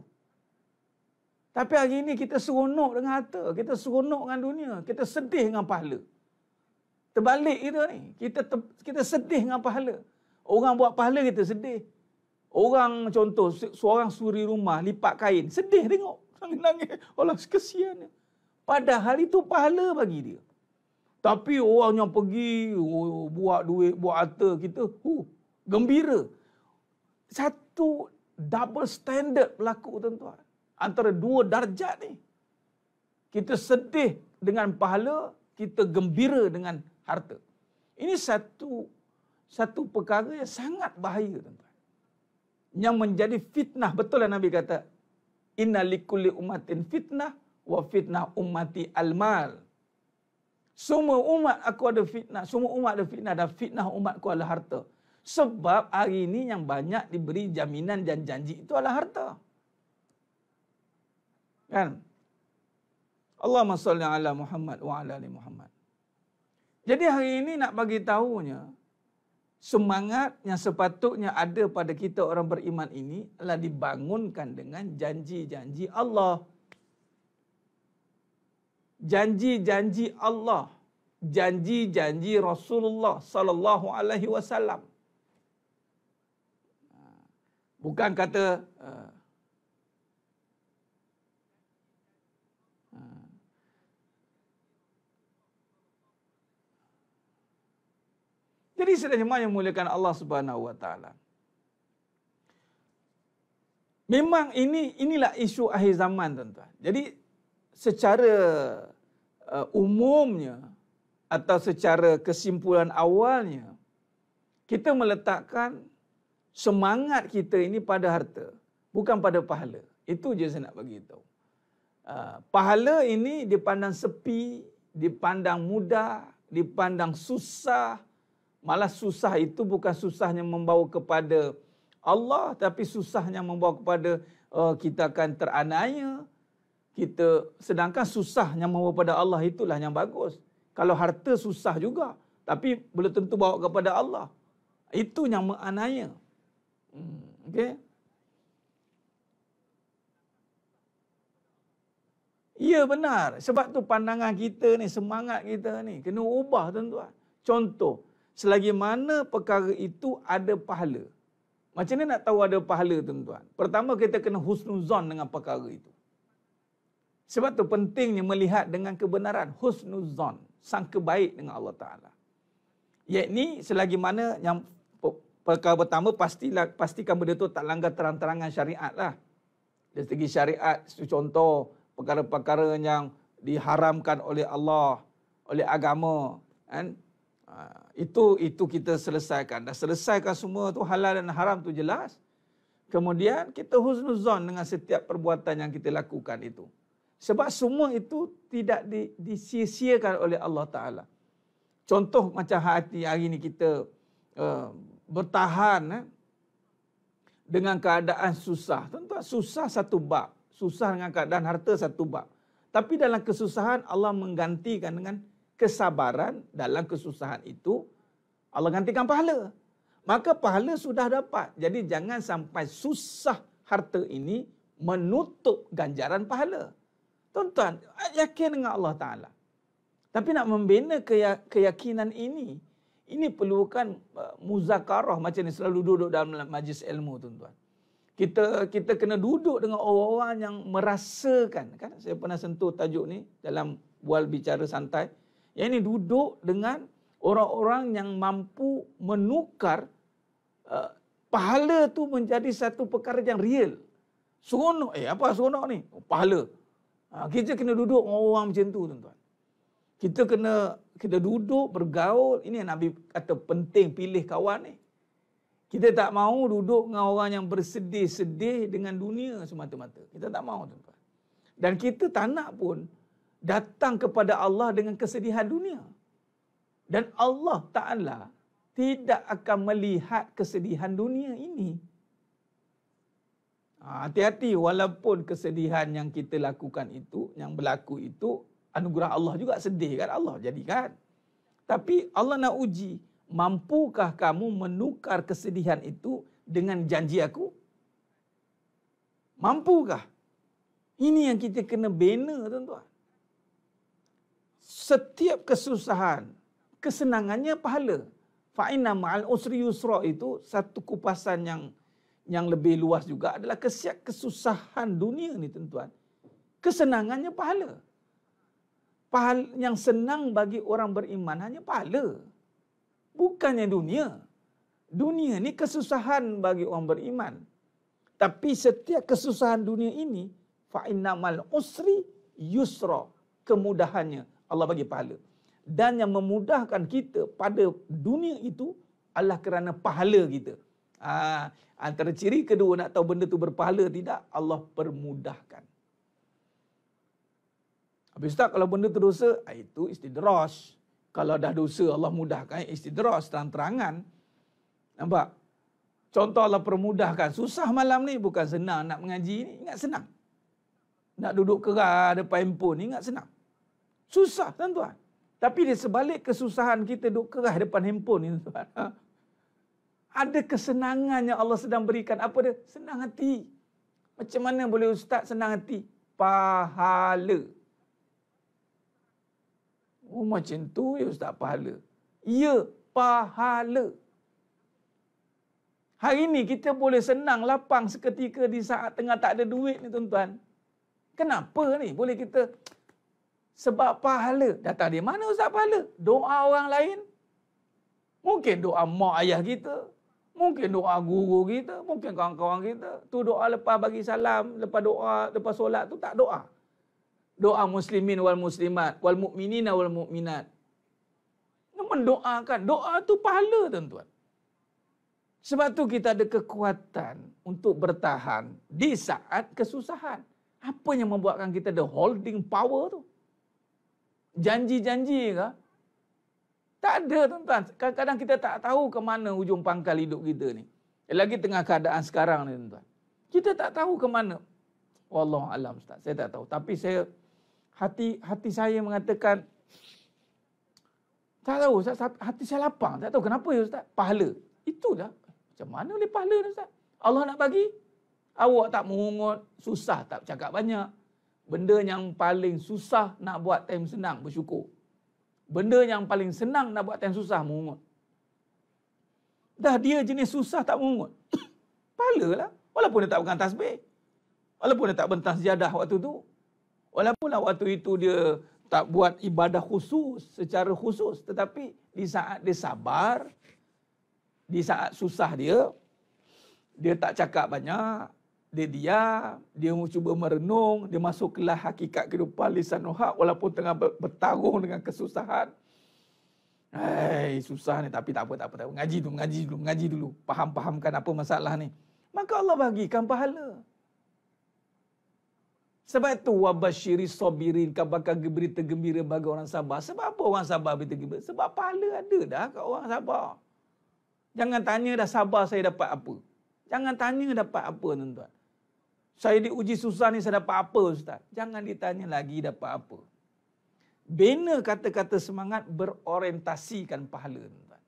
Tapi hari ini kita seronok dengan harta, kita seronok dengan dunia, kita sedih dengan pahala. Terbalik kita ni. Kita sedih dengan pahala. Orang buat pahala kita sedih. Orang contoh, seorang suri rumah lipat kain, sedih tengok. Nangis-nangis. Allah kesian. Padahal itu pahala bagi dia. Tapi orang yang pergi buat duit, buat harta, kita gembira. Satu double standard berlaku tuan-tuan. Antara dua darjat ni. Kita sedih dengan pahala, kita gembira dengan harta. Ini satu perkara yang sangat bahaya tuan-tuan. Yang menjadi fitnah. Betul lah Nabi kata, inna likulli ummatin fitnah wa fitnah ummati al-mal. Semua umat aku ada fitnah. Semua umat ada fitnah. Dan fitnah umatku adalah harta. Sebab hari ini yang banyak diberi jaminan dan janji itu adalah harta. Kan? Allahumma salli ala Muhammad wa ala ali Muhammad. Jadi hari ini nak bagi tahunya, semangat yang sepatutnya ada pada kita orang beriman ini adalah dibangunkan dengan janji-janji Allah. Janji-janji Allah, janji-janji Rasulullah sallallahu alaihi wasallam. Bukan kata jadi sedang yang muliakan Allah Subhanahu wa taala. Memang inilah isu akhir zaman tuan-tuan. Jadi secara umumnya atau secara kesimpulan awalnya, kita meletakkan semangat kita ini pada harta, bukan pada pahala. Itu je saya nak bagi tahu. Pahala ini dipandang sepi, dipandang mudah, dipandang susah. Malah susah itu bukan susahnya membawa kepada Allah, tapi susahnya membawa kepada kita akan teraniaya. Sedangkan susahnya membawa kepada Allah itulah yang bagus. Kalau harta susah juga, tapi belum tentu bawa kepada Allah. Itu yang menganiaya. Okey. Ya benar. Sebab tu pandangan kita ni, semangat kita ni kena ubah tuan-tuan. Contoh, selagi mana perkara itu ada pahala. Macam mana nak tahu ada pahala tuan-tuan? Pertama kita kena husnuzan dengan perkara itu. Sebab tu pentingnya melihat dengan kebenaran, husnuzan, sangka baik dengan Allah Ta'ala. Yakni selagi mana yang perkara pertama pastikan benda itu tak langgar terang-terangan syariat lah. Dari segi syariat, contoh perkara-perkara yang diharamkan oleh Allah, oleh agama, kan? Itu kita selesaikan. Dah selesaikan semua tu, halal dan haram tu jelas. Kemudian kita husnuzon dengan setiap perbuatan yang kita lakukan itu. Sebab semua itu tidak disia-siakan oleh Allah Ta'ala. Contoh macam hari ini kita bertahan dengan keadaan susah. Tentu susah satu bab. Susah dengan keadaan harta satu bab. Tapi dalam kesusahan Allah menggantikan dengan kesabaran. Dalam kesusahan itu Allah gantikan pahala. Maka pahala sudah dapat. Jadi jangan sampai susah harta ini menutup ganjaran pahala. Tuan-tuan, yakin dengan Allah Ta'ala. Tapi nak membina keyakinan ini perlukan muzakarah macam ni, selalu duduk dalam majlis ilmu, tuan-tuan. Kita kena duduk dengan orang-orang yang merasakan. Kan saya pernah sentuh tajuk ni dalam bual bicara santai. Yang ini duduk dengan orang-orang yang mampu menukar pahala tu menjadi satu perkara yang real. Seronok. Apa seronok ni? Pahala. Kita kena duduk dengan orang macam tu, tuan-tuan. Kita kena duduk, bergaul. Ini yang Nabi kata penting pilih kawan ni. Kita tak mahu duduk dengan orang yang bersedih-sedih dengan dunia semata-mata. Kita tak mahu, tuan-tuan. Dan kita tak nak pun datang kepada Allah dengan kesedihan dunia. Dan Allah Ta'ala tidak akan melihat kesedihan dunia ini. Hati-hati, walaupun kesedihan yang kita lakukan itu, yang berlaku itu, anugerah Allah juga, sedih kan Allah jadikan. Tapi Allah nak uji, mampukah kamu menukar kesedihan itu dengan janji aku? Mampukah? Ini yang kita kena bina, tuan-tuan. Setiap kesusahan, kesenangannya pahala. Fa'inna ma'al usri yusra itu satu kupasan yang lebih luas juga adalah kesusahan dunia ni, tuan-tuan. Kesenangannya pahala. Pahala yang senang bagi orang beriman hanya pahala. Bukannya dunia. Dunia ni kesusahan bagi orang beriman. Tapi setiap kesusahan dunia ini, fa'inna ma'al usri yusra. Kemudahannya Allah bagi pahala. Dan yang memudahkan kita pada dunia itu adalah kerana pahala kita. Antara ciri kedua nak tahu benda tu berpahala tidak, Allah permudahkan. Habis tak, kalau benda tu dosa, itu istidraj. Kalau dah dosa Allah mudahkan, istidraj, terang-terangan. Nampak? Contoh Allah permudahkan. Susah malam ni bukan senang nak mengaji ni, ingat senang. Nak duduk kerah depan handphone ni, ingat senang. Susah, tuan-tuan. Tapi di sebalik kesusahan kita duduk kerah depan handphone ni, tuan-tuan, ada kesenangan yang Allah sedang berikan. Apa dia? Senang hati. Macam mana boleh ustaz senang hati? Pahala. Oh, macam tu ya ustaz, pahala. Ya, pahala. Hari ni kita boleh senang lapang seketika di saat tengah tak ada duit ni, tuan-tuan. Kenapa ni? Boleh kita sebab pahala. Datang dia mana ustaz pahala? Doa orang lain. Mungkin doa mak ayah kita. Mungkin doa guru kita. Mungkin kawan-kawan kita. Tu doa lepas bagi salam. Lepas doa, lepas solat tu tak doa. Doa muslimin wal muslimat. Wal mu'minin wal mu'minat. Mendoakan. Doa tu pahala, tuan-tuan. Sebab tu kita ada kekuatan untuk bertahan di saat kesusahan. Apa yang membuatkan kita ada holding power tu? Janji-janji ke? Tak ada, tuan-tuan. Kadang-kadang kita tak tahu ke mana hujung pangkal hidup kita ni. Lagi tengah keadaan sekarang ni, tuan-tuan. Kita tak tahu ke mana. Wallahualam, ustaz. Saya tak tahu. Tapi hati saya mengatakan, tak tahu, ustaz. Hati saya lapang. Tak tahu kenapa ya, ustaz. Pahala. Itu dah. Macam mana boleh pahala, ustaz? Allah nak bagi. Awak tak mengungut. Susah tak cakap banyak. Benda yang paling susah nak buat time senang, bersyukur. Benda yang paling senang nak buat time susah, mengungut. Dah dia jenis susah tak mengungut. Pahala lah. Walaupun dia tak pegang tasbih. Walaupun dia tak bentang sejadah waktu tu. Walaupun waktu itu dia tak buat ibadah khusus, secara khusus. Tetapi di saat dia sabar, di saat susah dia tak cakap banyak. Dia diam, dia cuba merenung, dia masuk kelas hakikat kehidupan lisanul haq walaupun tengah bertarung dengan kesusahan. Susah ni, tapi tak apa, tak apa. Ngaji dulu. Faham-fahamkan apa masalah ni. Maka Allah bagikan pahala. Sebab itu wabasyiri sabirin, kabarkan berita gembira bagi orang sabar. Sebab apa orang sabar berita gembira? Sebab pahala ada dah kat orang sabar. Jangan tanya dah sabar saya dapat apa. Jangan tanya dapat apa, tuan-tuan. Saya diuji susah ni saya dapat apa, ustaz? Jangan ditanya lagi dapat apa. Bina kata-kata semangat berorientasikan pahala, tuan-tuan.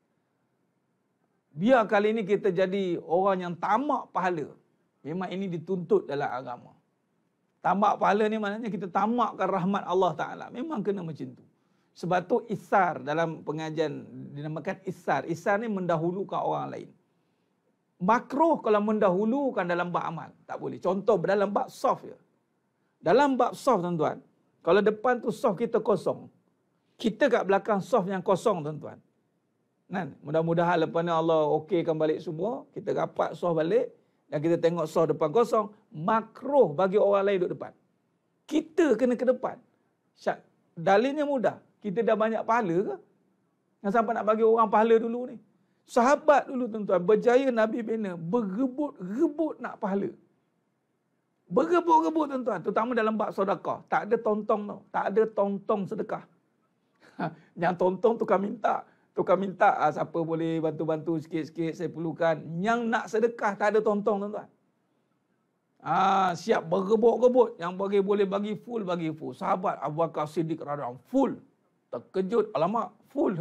Biar kali ini kita jadi orang yang tamak pahala. Memang ini dituntut dalam agama. Tamak pahala ni maknanya kita tamakkan rahmat Allah Ta'ala. Memang kena macam tu. Sebab tu isar dalam pengajian dinamakan isar. Isar ni mendahulukan orang lain. Makruh kalau mendahulukan dalam bab amal. Tak boleh. Contoh dalam bab soft je. Dalam bab soft, tuan-tuan. Kalau depan tu soft kita kosong. Kita kat belakang soft yang kosong, tuan-tuan. Kan? Mudah-mudahan lepas ni Allah okeykan balik semua. Kita rapat soft balik. Dan kita tengok soft depan kosong. Makruh bagi orang lain duduk depan. Kita kena ke depan. Dalilnya mudah. Kita dah banyak pahala ke? Yang sampai nak bagi orang pahala dulu ni. Sahabat dulu, tuan-tuan, berjaya Nabi bina, berebut-rebut nak pahala. Berebut-rebut, tuan-tuan, terutama dalam bab sedekah. Tak ada tontong tau. Tak ada tontong sedekah. Yang tontong tukar minta, siapa boleh bantu-bantu sikit-sikit, saya perlukan. Yang nak sedekah tak ada tontong, tuan-tuan. Siap berebut-rebut. Yang boleh bagi full, bagi full. Sahabat Abu Bakar Siddiq radhiyallahu anhu full. Terkejut, alamak, full.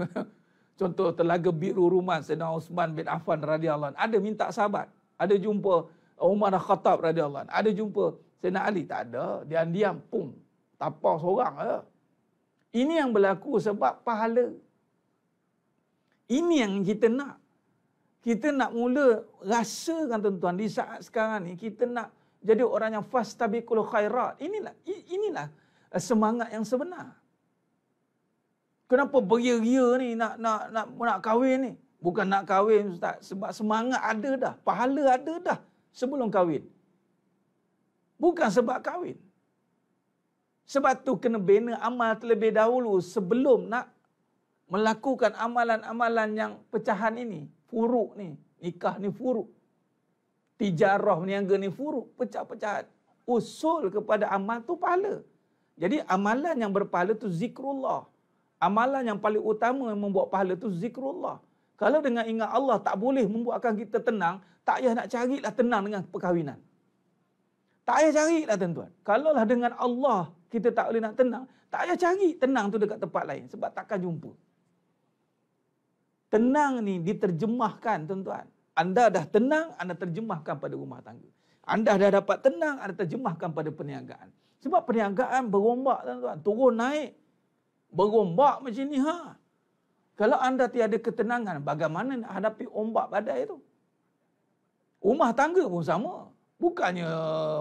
Contoh Telaga Biru Ruman, Sayyidina Uthman bin Affan radhiyallahu anhu. Ada minta sahabat. Ada jumpa Umar Khattab radhiyallahu anhu. Ada jumpa Sayyidina Ali. Tak ada. Diam-diam, pum. Tapau seorang. Ini yang berlaku sebab pahala. Ini yang kita nak. Kita nak mula rasakan, tuan-tuan, di saat sekarang ni, kita nak jadi orang yang fastabiqul khairat. Inilah semangat yang sebenar. Kenapa beria-ria ni nak kahwin ni? Bukan nak kahwin, ustaz. Sebab semangat ada dah. Pahala ada dah sebelum kahwin. Bukan sebab kahwin. Sebab tu kena bina amal terlebih dahulu sebelum nak melakukan amalan-amalan yang pecahan ini. Furuk ni. Nikah ni furuk. Tijarah niaga ni furuk. Pecah-pecahan. Usul kepada amal tu pahala. Jadi amalan yang berpahala tu zikrullah. Amalan yang paling utama yang membuat pahala tu zikrullah. Kalau dengan ingat Allah tak boleh membuatkan kita tenang, tak payah nak carilah tenang dengan perkahwinan. Tak payah carilah, tuan-tuan. Kalaulah dengan Allah kita tak boleh nak tenang, tak payah cari tenang tu dekat tempat lain. Sebab takkan jumpa. Tenang ni diterjemahkan, tuan-tuan. Anda dah tenang, anda terjemahkan pada rumah tangga. Anda dah dapat tenang, anda terjemahkan pada perniagaan. Sebab perniagaan berombak, tuan-tuan. Turun naik. Berombak macam ni. Kalau anda tiada ketenangan, bagaimana nak hadapi ombak badai itu? Rumah tangga pun sama. Bukannya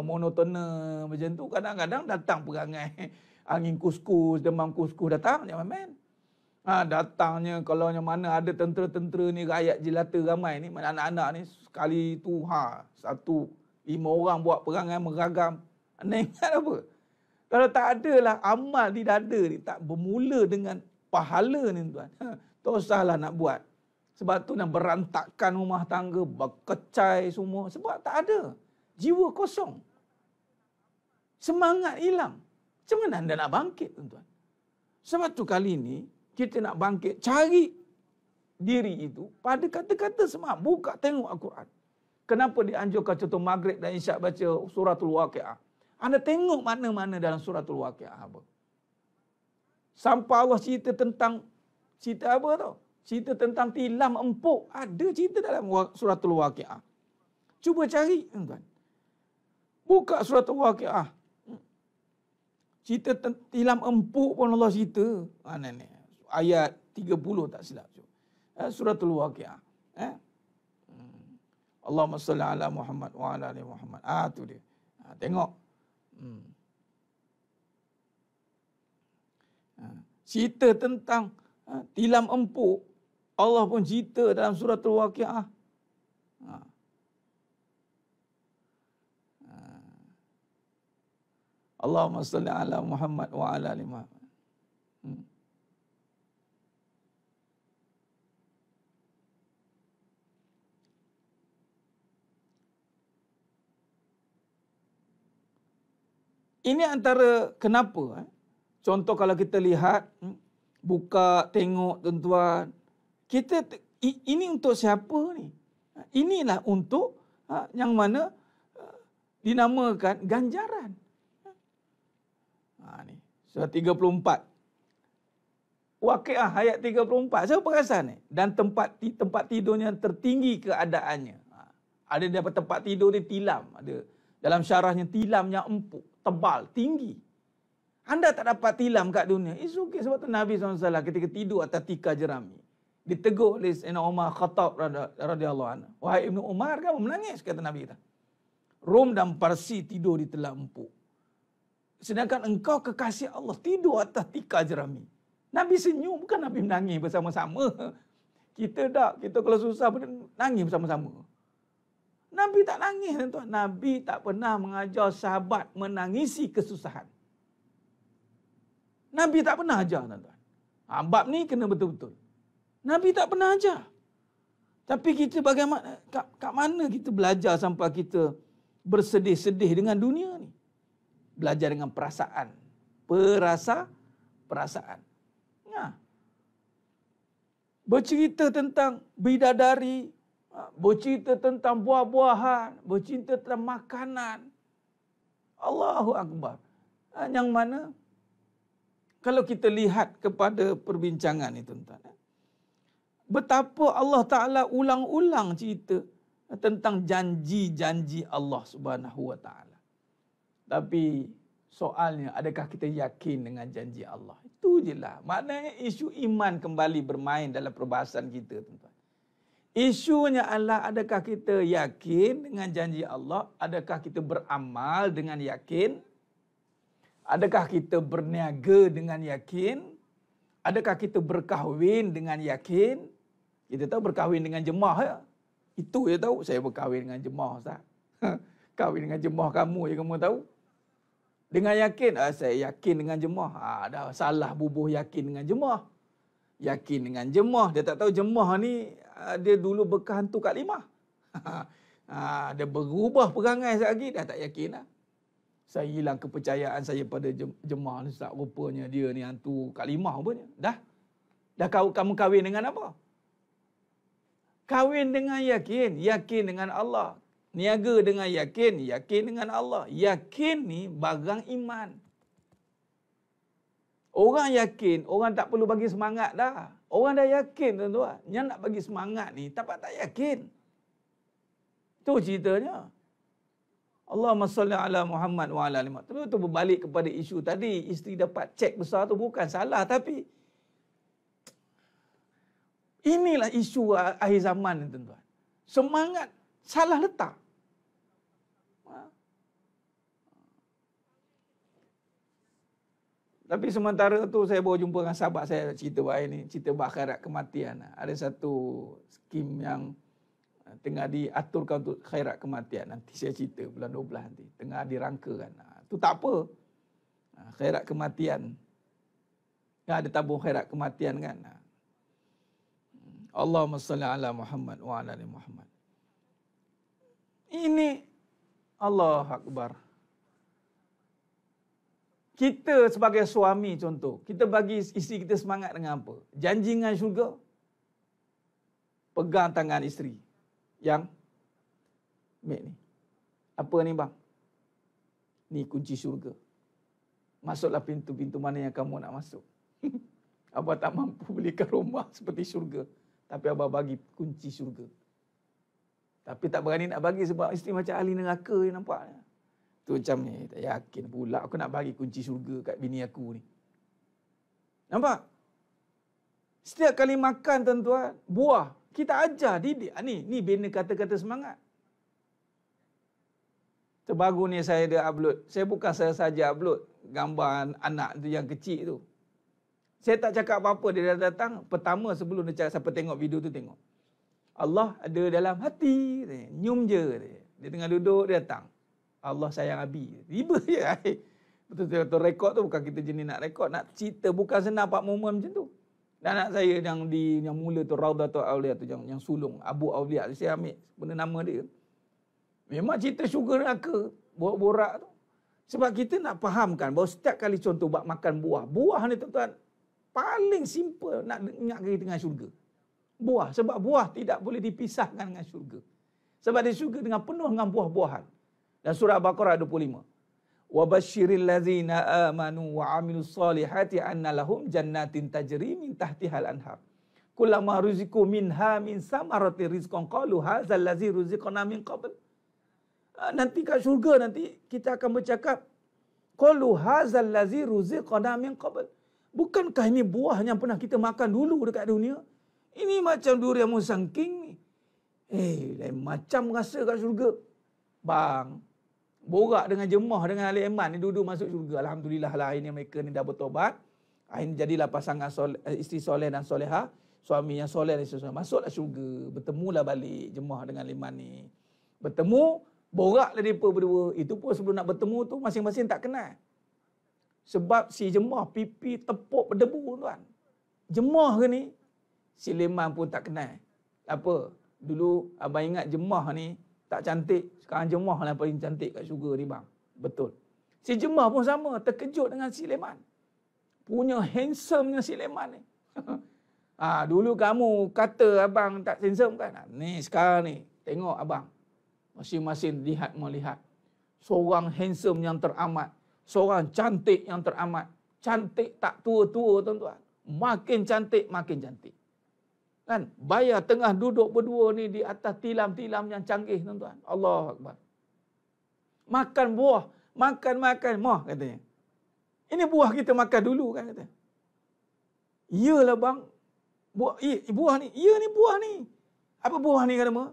monotona macam tu. Kadang-kadang datang perangai angin kuskus, demam kuskus datang. Jangan main. Datangnya kalau yang mana ada tentera-tentera ni, rakyat jelata ramai ni, anak-anak ni, sekali tu 5 orang buat perangai meragam. Anda ingat apa? Kalau tak adalah amal di dada ni, tak bermula dengan pahala ni, tuan. Tak usahlah nak buat. Sebab tu nak berantakan rumah tangga, berkecai semua. Sebab tak ada. Jiwa kosong. Semangat hilang. Macam mana anda nak bangkit, tuan-tuan? Sebab tu kali ni, kita nak bangkit, cari diri itu pada kata-kata semangat. Buka tengok Al-Quran. Kenapa dianjurkan contoh Maghrib dan Isyak baca suratul Waqi'ah? Anda tengok mana-mana dalam suratul Waqi'ah apa. Sampai Allah cerita apa tau? Cerita tentang tilam empuk. Ada cerita dalam suratul Waqi'ah. Cuba cari, tuan-tuan. Buka suratul Waqi'ah. Cerita tilam empuk pun Allah cerita. Ni. Ayat 30 tak silap. Suratul Waqi'ah. Allahumma salli ala Muhammad wa ala ali Muhammad. Tu dia. Tengok. Cerita tentang tilam empuk. Allah pun cerita dalam suratul Waqi'ah. Allahumma salli ala Muhammad wa ala ali Muhammad. Ini antara kenapa. Contoh kalau kita lihat, buka, tengok tuan-tuan. Ini untuk siapa ni? Inilah untuk yang mana dinamakan ganjaran. Ni, surah 34. Waqiah ayat 34. Siapa perasan ni? Dan tempat tidurnya tertinggi keadaannya. Ada dapat tempat tidur dia tilam. Ada dalam syarahnya tilam yang empuk, tebal, tinggi. Anda tak dapat tilam kat dunia. It's okay. Sebab tu Nabi SAW ketika tidur atas tikar jerami, ditegur oleh Sayyidina Umar Khattab radhiyallahu anhu. Wahai Ibnu Umar, kamu menangis, kata Nabi kita. Rom dan Parsi tidur di telah empuk. Sedangkan engkau kekasih Allah tidur atas tikar jerami. Nabi senyum, bukan Nabi menangis bersama-sama. Kita tak, kita kalau susah pun nangis bersama-sama. Nabi tak nangis, tuan. Nabi tak pernah mengajar sahabat menangisi kesusahan. Nabi tak pernah ajar, tuan-tuan. Bab ni kena betul-betul. Nabi tak pernah ajar. Tapi kita bagaimana, kat mana kita belajar sampai kita bersedih-sedih dengan dunia ni? Belajar dengan perasaan. Perasaan. Nah. Bercerita tentang bidadari, bercerita tentang buah-buahan, bercerita tentang makanan. Allahu Akbar. Yang mana kalau kita lihat kepada perbincangan ini, tuan-tuan, betapa Allah Ta'ala ulang-ulang cerita tentang janji-janji Allah Subhanahu Wa Ta'ala. Tapi soalnya, adakah kita yakin dengan janji Allah? Itu je lah. Maknanya isu iman kembali bermain dalam perbahasan kita, tuan-tuan. Isunya adalah, adakah kita yakin dengan janji Allah? Adakah kita beramal dengan yakin? Adakah kita berniaga dengan yakin? Adakah kita berkahwin dengan yakin? Kita tahu berkahwin dengan jemaah ya. Itu je tahu. Saya berkahwin dengan jemaah, Ustaz. Kahwin dengan jemaah kamu je kamu tahu. Dengan yakin, saya yakin dengan jemaah. Dah salah bubuh yakin dengan jemaah. Yakin dengan jemaah. Dia tak tahu jemaah ni, dia dulu bekas hantu Kak Limah. Dia berubah perangai lagi, dah tak yakin lah. Saya hilang kepercayaan saya pada jemaah ni, Ustaz. Rupanya dia ni hantu Kak Limah rupanya. Dah kamu kahwin dengan apa? Kahwin dengan yakin. Yakin dengan Allah. Niaga dengan yakin. Yakin dengan Allah. Yakin ni barang iman. Orang yakin, orang tak perlu bagi semangat dah. Orang dah yakin, tuan-tuan. Yang nak bagi semangat ni, tak yakin. Itu ceritanya. Allahumma salli ala Muhammad wa ala ali Muhammad. Tapi itu berbalik kepada isu tadi. Isteri dapat cek besar tu bukan salah. Tapi inilah isu akhir zaman ni, tuan-tuan. Semangat salah letak. Tapi sementara tu saya baru jumpa dengan sahabat saya cerita baik ni, cerita akhirat kematian. Ada satu skim yang tengah diaturkan untuk akhirat kematian. Nanti saya cerita bulan 12 nanti. Tengah dirangkakan. Itu tak apa. Akhirat kematian. Ada tabung akhirat kematian kan. Allahumma salli ala Muhammad wa ala ali Muhammad. Ini Allahu Akbar. Kita sebagai suami contoh, kita bagi isteri kita semangat dengan apa? Janji dengan syurga. Pegang tangan isteri. Yang Mek ni. Apa ni bang? Ni kunci syurga. Masuklah pintu-pintu mana yang kamu nak masuk. Abah tak mampu belikan rumah seperti syurga. Tapi abah bagi kunci syurga. Tapi tak berani nak bagi sebab isteri macam ahli neraka ni nampaknya. Tu macam ni, tak yakin pula aku nak bagi kunci syurga kat bini aku ni. Nampak? Setiap kali makan, tuan-tuan, buah, kita ajar, didik. Ni bina kata-kata semangat. Terbaru ni saya ada upload. Saya bukan saya saja upload gambar anak tu yang kecil tu. Saya tak cakap apa-apa, dia dah datang. Pertama sebelum dia cakap, siapa tengok video tu tengok. Allah ada dalam hati. Nyum je. Dia tengah duduk, dia datang. Allah sayang Abi. Tiba je. Betul-betul rekod tu bukan kita jenis nak rekod. Nak cerita. Bukan senang Pak Muhammad macam tu. Dan anak saya yang mula tu, Raudatul Aulia tu, yang sulung. Abu Aulia. Saya ambil benda nama dia. Memang cerita syurga neraka. Borak-borak tu. Sebab kita nak fahamkan bahawa setiap kali contoh buat makan buah. Buah ni tuan-tuan paling simple nak ingat dengan syurga. Buah. Sebab buah tidak boleh dipisahkan dengan syurga. Sebab di syurga dengan penuh dengan buah-buahan. Dan surah Al-Baqarah 25. وَبَشِّرِ الَّذِينَ آمَنُوا وَعَمِلُوا الصَّالِحَاتِ أَنَّ لَهُمْ جَنَّاتٍ تَجْرِي مِنْ تَحْتِهَا الْأَنْهَارُ كُلَّمَا رُزِقُوا مِنْهَا مِنْ ثَمَرَةٍ رِزْقًا قَالُوا هَذَا الَّذِي رُزِقْنَا مِنْ قَبْلُ. Nanti kat syurga nanti kita akan bercakap, qalu hadzal ladzi ruziqna min qabl. Bukankah ini buah yang pernah kita makan dulu dekat dunia? Ini macam durian musangking ni. Lain macam rasa kat syurga. Bang, borak dengan jemaah dengan ahli iman ni duduk masuk syurga. Alhamdulillah lah, ini mereka ni dah bertobat. Ini jadilah pasangan isteri soleh dan soleha, suami yang soleh dan isteri soleh. Masuklah syurga, bertemulah balik jemaah dengan ahli iman ni. Bertemu, boraklah mereka berdua. Itu pun sebelum nak bertemu tu masing-masing tak kenal. Sebab si jemaah pipi tepuk berdebu tuan. Jemaah ke ni? Si Leman pun tak kenal. Apa? Dulu abang ingat jemaah ni tak cantik. Sekarang jemaah lah paling cantik kat syurga ni bang. Betul. Si jemaah pun sama. Terkejut dengan si Leman. Punya handsome-nya si Leman ni. Dulu kamu kata abang tak handsome kan? Ni sekarang ni. Tengok abang. Masing-masing lihat melihat. Seorang handsome yang teramat. Seorang cantik yang teramat. Cantik tak tua-tua tuan-tuan. Makin cantik, makin cantik. Kan? Bayar tengah duduk berdua ni di atas tilam-tilam yang canggih tuan-tuan. Allahu Akbar. Makan buah. Makan. Mah katanya. Ini buah kita makan dulu kan kata. Iyalah bang. Buah ni. Ya ni buah ni. Apa buah ni kata mah?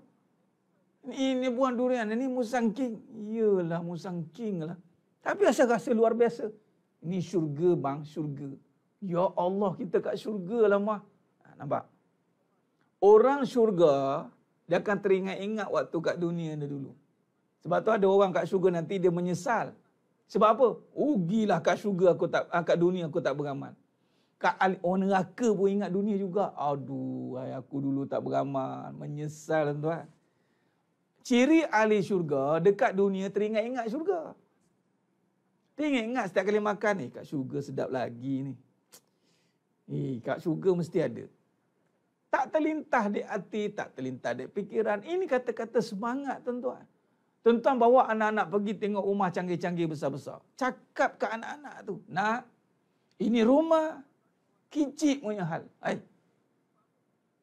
Ini buah durian, ini musangking. Iyalah musangking lah. Tapi rasa luar biasa. Ini syurga bang, syurga. Ya Allah, kita kat syurga lah mah. Nampak? Orang syurga, dia akan teringat-ingat waktu kat dunia dia dulu. Sebab tu ada orang kat syurga nanti dia menyesal. Sebab apa? Rugilah kat syurga kat dunia aku tak beramal. Kat orang neraka pun ingat dunia juga. Aduh, aku dulu tak beramal. Menyesal tuan. Ciri ahli syurga dekat dunia teringat-ingat syurga. Teringat-ingat setiap kali makan ni. Kat syurga sedap lagi ni. Kat syurga mesti ada. Tak terlintas di hati, tak terlintas di fikiran. Ini kata-kata semangat tuan-tuan. Tuan-tuan bawa anak-anak pergi tengok rumah canggih-canggih besar-besar. Cakap ke anak-anak tu. Nak, ini rumah kicik punya hal.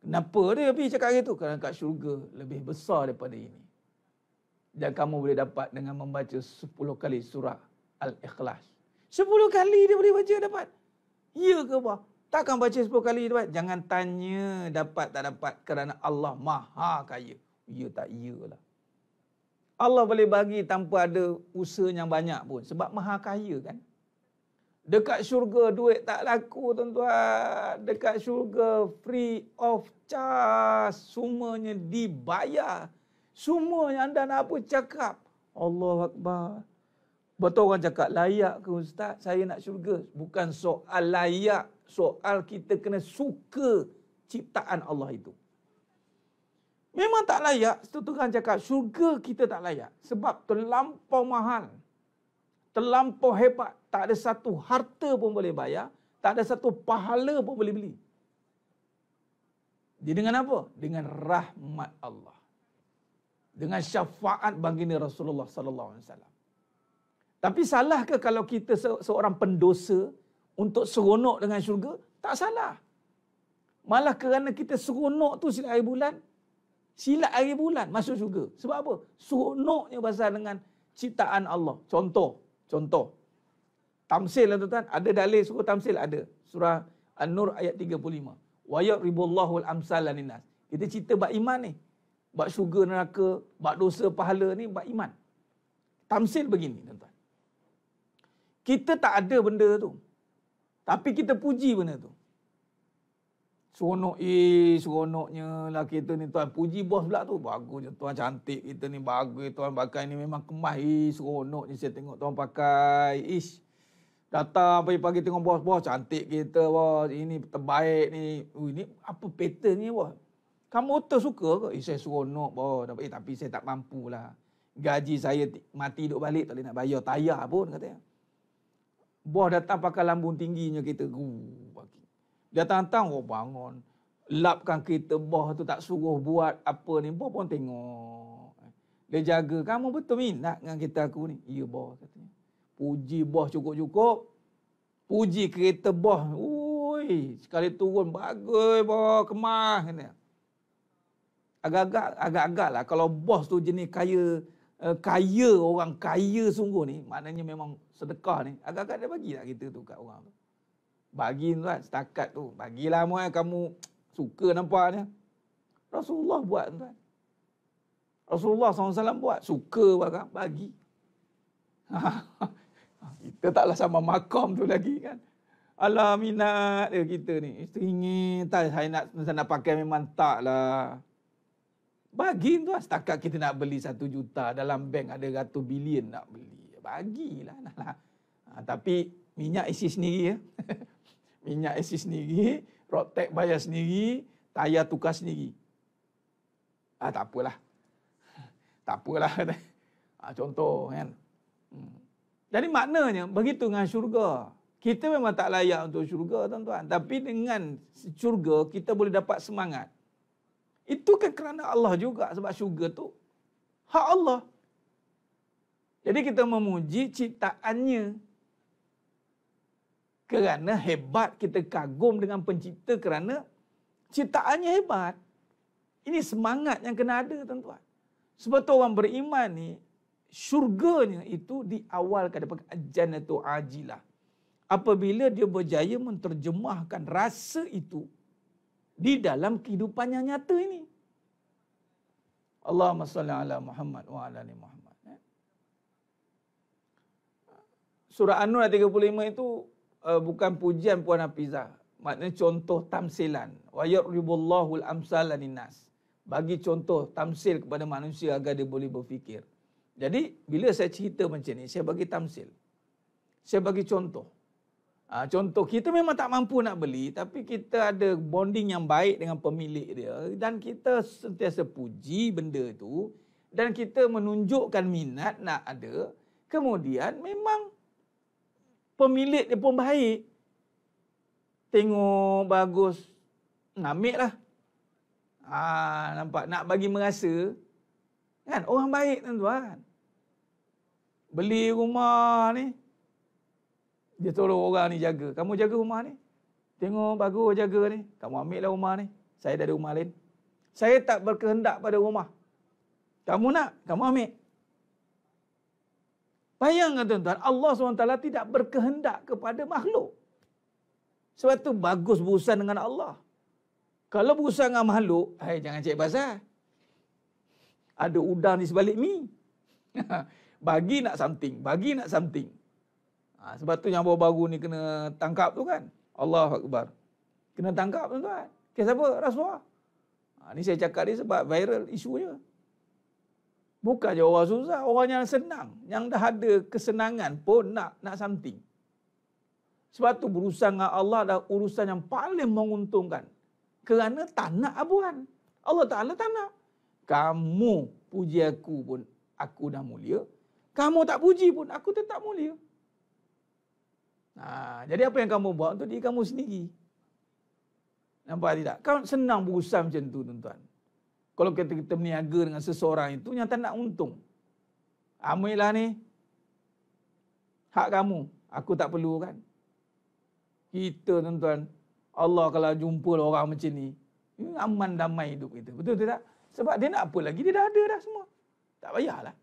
Kenapa dia pergi cakap gitu? Kerana kat syurga lebih besar daripada ini. Dan kamu boleh dapat dengan membaca 10 kali surah Al-Ikhlas. 10 kali dia boleh baca dapat. Ya ke apa? Takkan baca 10 kali dapat? Jangan tanya dapat tak dapat. Kerana Allah maha kaya. Ya tak? Ya lah. Allah boleh bagi tanpa ada usaha yang banyak pun. Sebab maha kaya kan. Dekat syurga duit tak laku tuan-tuan. Dekat syurga free of charge. Semuanya dibayar. Semua yang anda nak apa cakap. Allahu Akbar. Betul orang cakap layak ke ustaz saya nak syurga. Bukan soal layak. Soal kita kena suka ciptaan Allah itu. Memang tak layak. Orang cakap syurga kita tak layak. Sebab terlampau mahal. Terlampau hebat. Tak ada satu harta pun boleh bayar. Tak ada satu pahala pun boleh beli. Dia dengan apa? Dengan rahmat Allah. Dengan syafaat baginda Rasulullah sallallahu alaihi wasallam. Tapi salahkah kalau kita seorang pendosa untuk seronok dengan syurga? Tak salah. Malah kerana kita seronok tu silat hari bulan masuk syurga. Sebab apa? Seronoknya pasal dengan ciptaan Allah. Contoh. Tamsil lah tuan-tuan. Ada dalil suruh tamsil? Ada. Surah An-Nur ayat 35. Wa yadribullahu al-amsala linnas. Kita cerita bab iman ni. Bab syurga neraka, bab dosa pahala ni, bab iman. Tamsil begini tuan-tuan. Kita tak ada benda tu. Tapi kita puji benda tu. Seronok, seronoknya lah kita ni tuan. Puji bos pula tu. Bagus je tuan, cantik kita ni. Bagus tuan pakai ni memang kemas. Seronoknya saya tengok tuan pakai. Datang pagi-pagi tengok bos. Cantik kita bos. Ini terbaik ni. Ini apa pattern ni bos? Kamu suka ke? Saya seronok bos. Tapi saya tak mampu lah. gaji saya mati duduk balik, tak boleh nak bayar tayar pun katanya. Bos datang pakai lambung tingginya kereta. Bagi. Datang-datang, bangun. Lapkan kereta bos tu, tak suruh buat apa ni. Bos pun tengok. Dia jaga, kamu betul minat dengan kereta aku ni? Ya bos katanya. Puji bos cukup-cukup. Puji kereta bos. Ui, sekali turun bagus bos, kemas. Agak-agak lah kalau bos tu jenis kaya, orang kaya sungguh ni, maknanya memang sedekah ni, agak-agak dia bagi tak kita tu kat orang tu. Bagi tuan, setakat tu. Bagilah muat kamu suka nampaknya. Rasulullah buat tuan. Rasulullah SAW buat. Suka bagi. Kita taklah sama makam tu lagi kan. Alah minat dia kita ni. Teringin tak saya nak pakai memang taklah. Bagi tuan, setakat kita nak beli 1 juta, dalam bank ada ratus bilion nak beli. Bagilah. Tapi minyak isi sendiri ya. Minyak isi sendiri, road tax bayar sendiri, tayar tukar sendiri. Tak apalah. Tak apalah. Contoh kan. Jadi maknanya begitu dengan syurga. Kita memang tak layak untuk syurga tuan-tuan. Tapi dengan syurga kita boleh dapat semangat. Itu kan kerana Allah juga. Sebab syurga tu hak Allah. Jadi kita memuji ciptaannya. Kerana hebat, kita kagum dengan pencipta kerana ciptaannya hebat. Ini semangat yang kena ada tuan-tuan. Sebab tu orang beriman ni, syurganya itu diawalkan daripada jannatu ajilah. Apabila dia berjaya menterjemahkan rasa itu di dalam kehidupan yang nyata ini. Allahumma salli ala Muhammad wa ala ali Muhammad. Surah An-Nur ayat 35 itu bukan pujian Puan Hafizah. Maknanya contoh tamsilan. Wa yadribullahu al-amsala linnas. Bagi contoh tamsil kepada manusia agar dia boleh berfikir. Jadi bila saya cerita macam ni, saya bagi tamsil. Saya bagi contoh. Contoh kita memang tak mampu nak beli, tapi kita ada bonding yang baik dengan pemilik dia dan kita sentiasa puji benda itu dan kita menunjukkan minat nak ada. Kemudian memang pemilik dia pun baik. Tengok bagus, ambil lah. Nampak nak bagi merasa kan orang baik tuan-tuan. Beli rumah ni, dia tolong orang ni jaga. Kamu jaga rumah ni. Tengok bagus jaga ni. Kamu ambil lah rumah ni. Saya dah ada rumah lain. Saya tak berkehendak pada rumah. Kamu nak, kamu ambil. Bayangkan tuan-tuan, Allah SWT tidak berkehendak kepada makhluk. Sebab tu bagus berurusan dengan Allah. Kalau berurusan dengan makhluk, jangan cek pasal. Ada udang di sebalik mi. Bagi nak something, bagi nak something. Sebab tu yang baru-baru ni kena tangkap tu kan. Allahu Akbar. Kena tangkap tuan-tuan. Kes apa? Rasuah. Ni saya cakap ni sebab viral isunya. Bukan je orang susah, orang yang senang. Yang dah ada kesenangan pun nak something. Sebab tu berurusan dengan Allah adalah urusan yang paling menguntungkan. Kerana tak nak abuan. Allah Ta'ala tak nak. Kamu puji aku pun, aku dah mulia. Kamu tak puji pun, aku tetap mulia. Jadi apa yang kamu buat untuk diri kamu sendiri. Nampak tidak? Kau senang berusaha macam tu tuan-tuan. Kalau kita berniaga dengan seseorang itu yang tak nak untung. Ambillah ni. Hak kamu. Aku tak perlu kan. Kita tuan-tuan. Allah kalau jumpa orang macam ni. Aman damai hidup kita. Betul tak? Sebab dia nak apa lagi? Dia dah ada dah semua. Tak payahlah.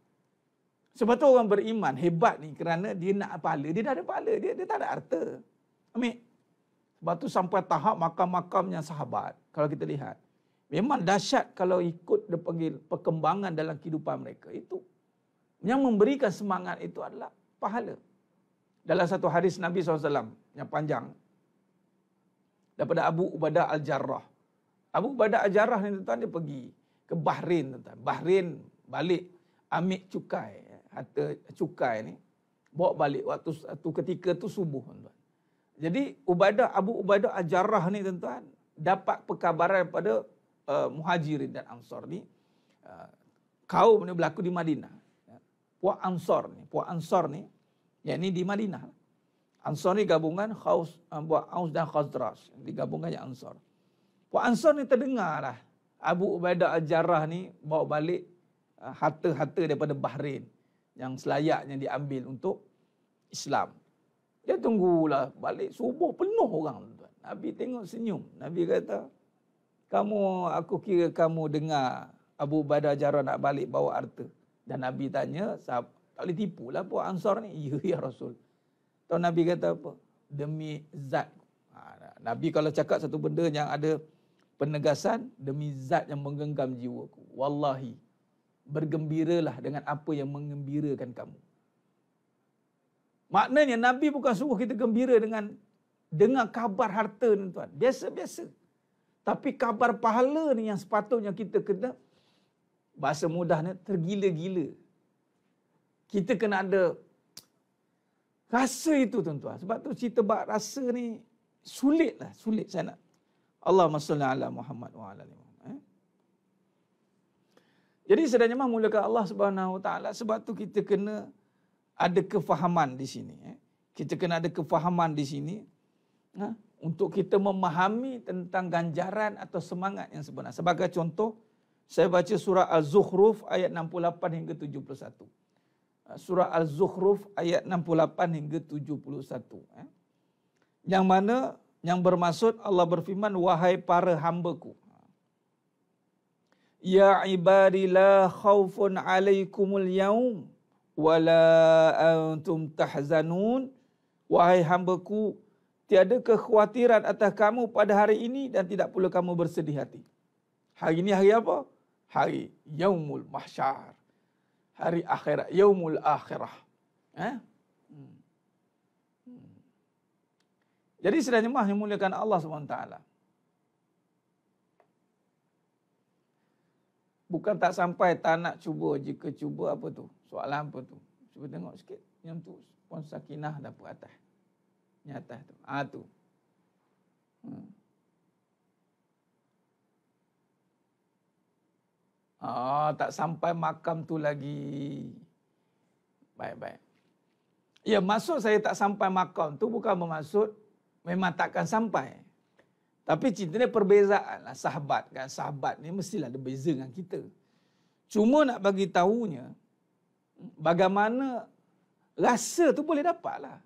Sebab tu orang beriman hebat ni kerana dia nak pahala. Dia dah ada pahala. Dia tak ada harta. Ambil. Sebab tu sampai tahap makam-makamnya sahabat. Kalau kita lihat. Memang dahsyat kalau ikut dia panggil perkembangan dalam kehidupan mereka. Itu. Yang memberikan semangat itu adalah pahala. Dalam satu hadis Nabi SAW yang panjang. Daripada Abu Ubadah Al-Jarrah. Abu Ubadah Al-Jarrah ni tuan-tuan dia pergi ke Bahrain tuan-tuan. Bahrain balik ambil cukai. Harta cukai ni. Bawa balik waktu ketika tu subuh tuan-tuan. Jadi Abu Ubadah Al-Jarrah ni tuan-tuan dapat perkabaran daripada Muhajirin dan Ansar ni. Kaum ni berlaku di Madinah. puak Ansar ni. Puak Ansar ni, yang ni di Madinah. Ansar ni gabungan puak Aus dan Khazraj. Digabungkan yang Ansar. Puak Ansar ni terdengar lah Abu Ubaidah Al-Jarrah ni bawa balik harta-harta daripada Bahrain yang selayaknya diambil untuk Islam. Dia tunggulah balik subuh penuh orang. Nabi tengok senyum. Nabi kata, aku kira kamu dengar Abu Ubaidah Al-Jarrah nak balik bawa harta. Dan Nabi tanya, tak boleh tipu lah puak Ansar ni. Ya Rasul. Tahu Nabi kata apa? Demi zat. Nabi kalau cakap satu benda yang ada penegasan, demi zat yang menggenggam jiwaku. Wallahi, bergembiralah dengan apa yang mengembirakan kamu. Maknanya Nabi bukan suruh kita gembira dengan dengar kabar harta ni tuan. Biasa-biasa. Tapi kabar pahala ni yang sepatutnya kita kena, bahasa mudahnya, tergila-gila. Kita kena ada rasa itu tuan-tuan. Sebab tu cerita bab rasa ni sulit saya nak. Allahumma salli ala Muhammad wa ala ali Muhammad. Jadi sebenarnya mulakan Allah Subhanahu Wa Taala, sebab tu kita kena ada kefahaman di sini. Kita kena ada kefahaman di sini untuk kita memahami tentang ganjaran atau semangat yang sebenar. Sebagai contoh, saya baca surah Al-Zukhruf ayat 68 hingga 71. Surah Al-Zukhruf ayat 68 hingga 71. Yang mana yang bermaksud Allah berfirman, wahai para hambaku, ya ibadi la khaufun alaikumul yaum wala antum tahzanun. Wahai hambaku, tiada kekhawatiran atas kamu pada hari ini dan tidak pula kamu bersedih hati. Hari ini hari apa? Hari Yaumul Mahsyar. Hari akhirat, Yaumul Akhirah. Jadi sedang jemaah yang muliakan Allah SWT. Bukan tak sampai, tak nak cuba. Jika cuba apa tu? Soalan apa tu? Cuba tengok sikit. Yang tu, Puan Sakinah dapat atas. Yang atas tu. Tu. Tak sampai makam tu lagi. Baik-baik. Ya, maksud saya tak sampai makam tu bukan bermaksud memang takkan sampai. Tapi ceritanya perbezaan lah sahabat kan. Sahabat ni mestilah ada beza dengan kita. Cuma nak bagi tahunya, bagaimana rasa tu boleh dapat lah.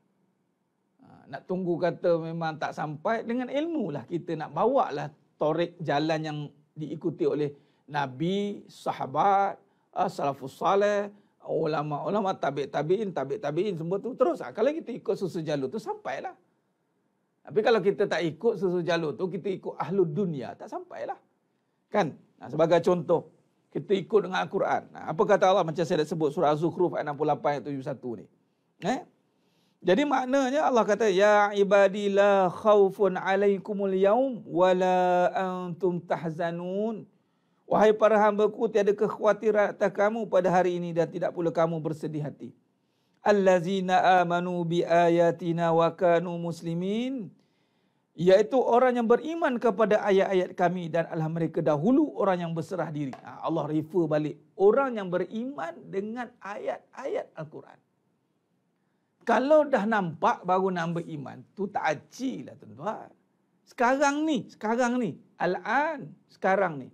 Nak tunggu kata memang tak sampai, dengan ilmu lah kita nak bawa lah torik jalan yang diikuti oleh Nabi, sahabat, salafus salih, ulama-ulama, tabi'in, semua tu terus. Kalau kita ikut susu jalur tu sampailah. Tapi kalau kita tak ikut susu jalur tu, kita ikut ahlud dunia, tak sampailah. Kan? Sebagai contoh, kita ikut dengan Al-Quran. Apa kata Allah macam saya dah sebut surah Az-Zukhruf ayat 68 ayat 71 ni. Jadi maknanya Allah kata, ya ibadi la khaufun alaikumul yaum wala antum tahzanun. Wahai para hambaku, tiada kekhawatiran atas kamu pada hari ini dan tidak pula kamu bersedih hati. Allazina amanu bi ayatina wa kanu muslimin. Iaitu orang yang beriman kepada ayat-ayat kami dan adalah mereka dahulu orang yang berserah diri. Allah refer balik. Orang yang beriman dengan ayat-ayat Al-Quran. Kalau dah nampak baru nak beriman, tu tak aci lah tuan-tuan. Sekarang ni. Al-an, sekarang ni.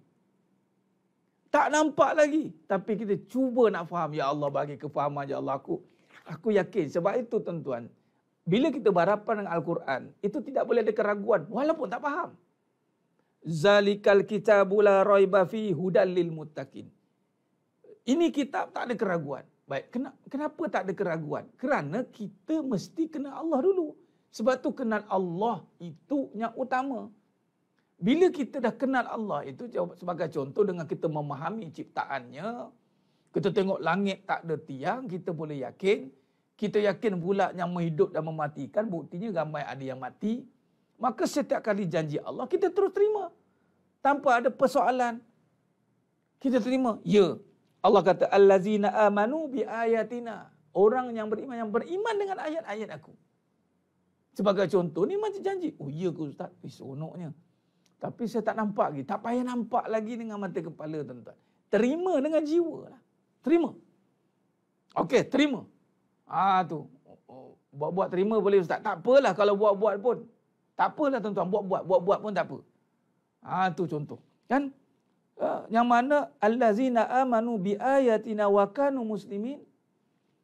Tak nampak lagi. Tapi kita cuba nak faham. Ya Allah bagi kefahaman, ya Allah aku yakin. Sebab itu tuan-tuan, bila kita berhadapan dengan Al-Quran, itu tidak boleh ada keraguan walaupun tak faham. Zalikal kitabu la raiba fi hudal lil muttaqin. Ini kitab tak ada keraguan. Baik, kenapa tak ada keraguan? Kerana kita mesti kenal Allah dulu. Sebab tu kenal Allah itu yang utama. Bila kita dah kenal Allah itu, sebagai contoh dengan kita memahami ciptaannya, kita tengok langit tak ada tiang, kita boleh yakin. Kita yakin pula yang menghidup dan mematikan, buktinya ramai ada yang mati. Maka setiap kali janji Allah, kita terus terima. Tanpa ada persoalan. Kita terima. Ya. Allah kata, allazina amanu bi ayatina. Orang yang beriman dengan ayat-ayat aku. Sebagai contoh, ni macam janji. Oh ya ke Ustaz? Seronoknya. Tapi saya tak nampak lagi. Tak payah nampak lagi dengan mata kepala tuan-tuan. Terima dengan jiwa lah. Terima. Okey, terima. Tu. Buat-buat terima boleh ustaz. Tak apalah kalau buat-buat pun. Tak apalah tuan-tuan, buat-buat pun tak apa. Tu contoh. Kan? Yang mana allazina amanu bi ayatina wa kanu muslimin.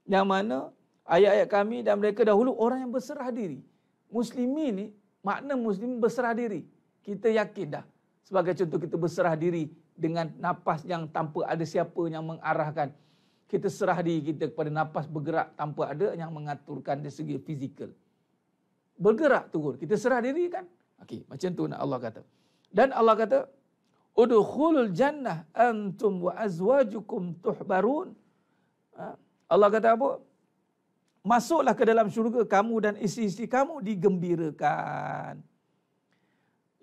Yang mana ayat-ayat kami dan mereka dahulu orang yang berserah diri. Muslimin ni makna muslim berserah diri. Kita yakin dah. Sebagai contoh kita berserah diri dengan nafas yang tanpa ada siapa yang mengarahkan. Kita serah diri kita kepada nafas bergerak tanpa ada yang mengaturkan dari segi fizikal. Bergerak turun. Kita serah diri kan? Okey, macam tu nak Allah kata. Dan Allah kata, udkhulul jannah antum wa azwajukum tuhbarun. Allah kata apa? Masuklah ke dalam syurga kamu dan isteri-isteri kamu digembirakan.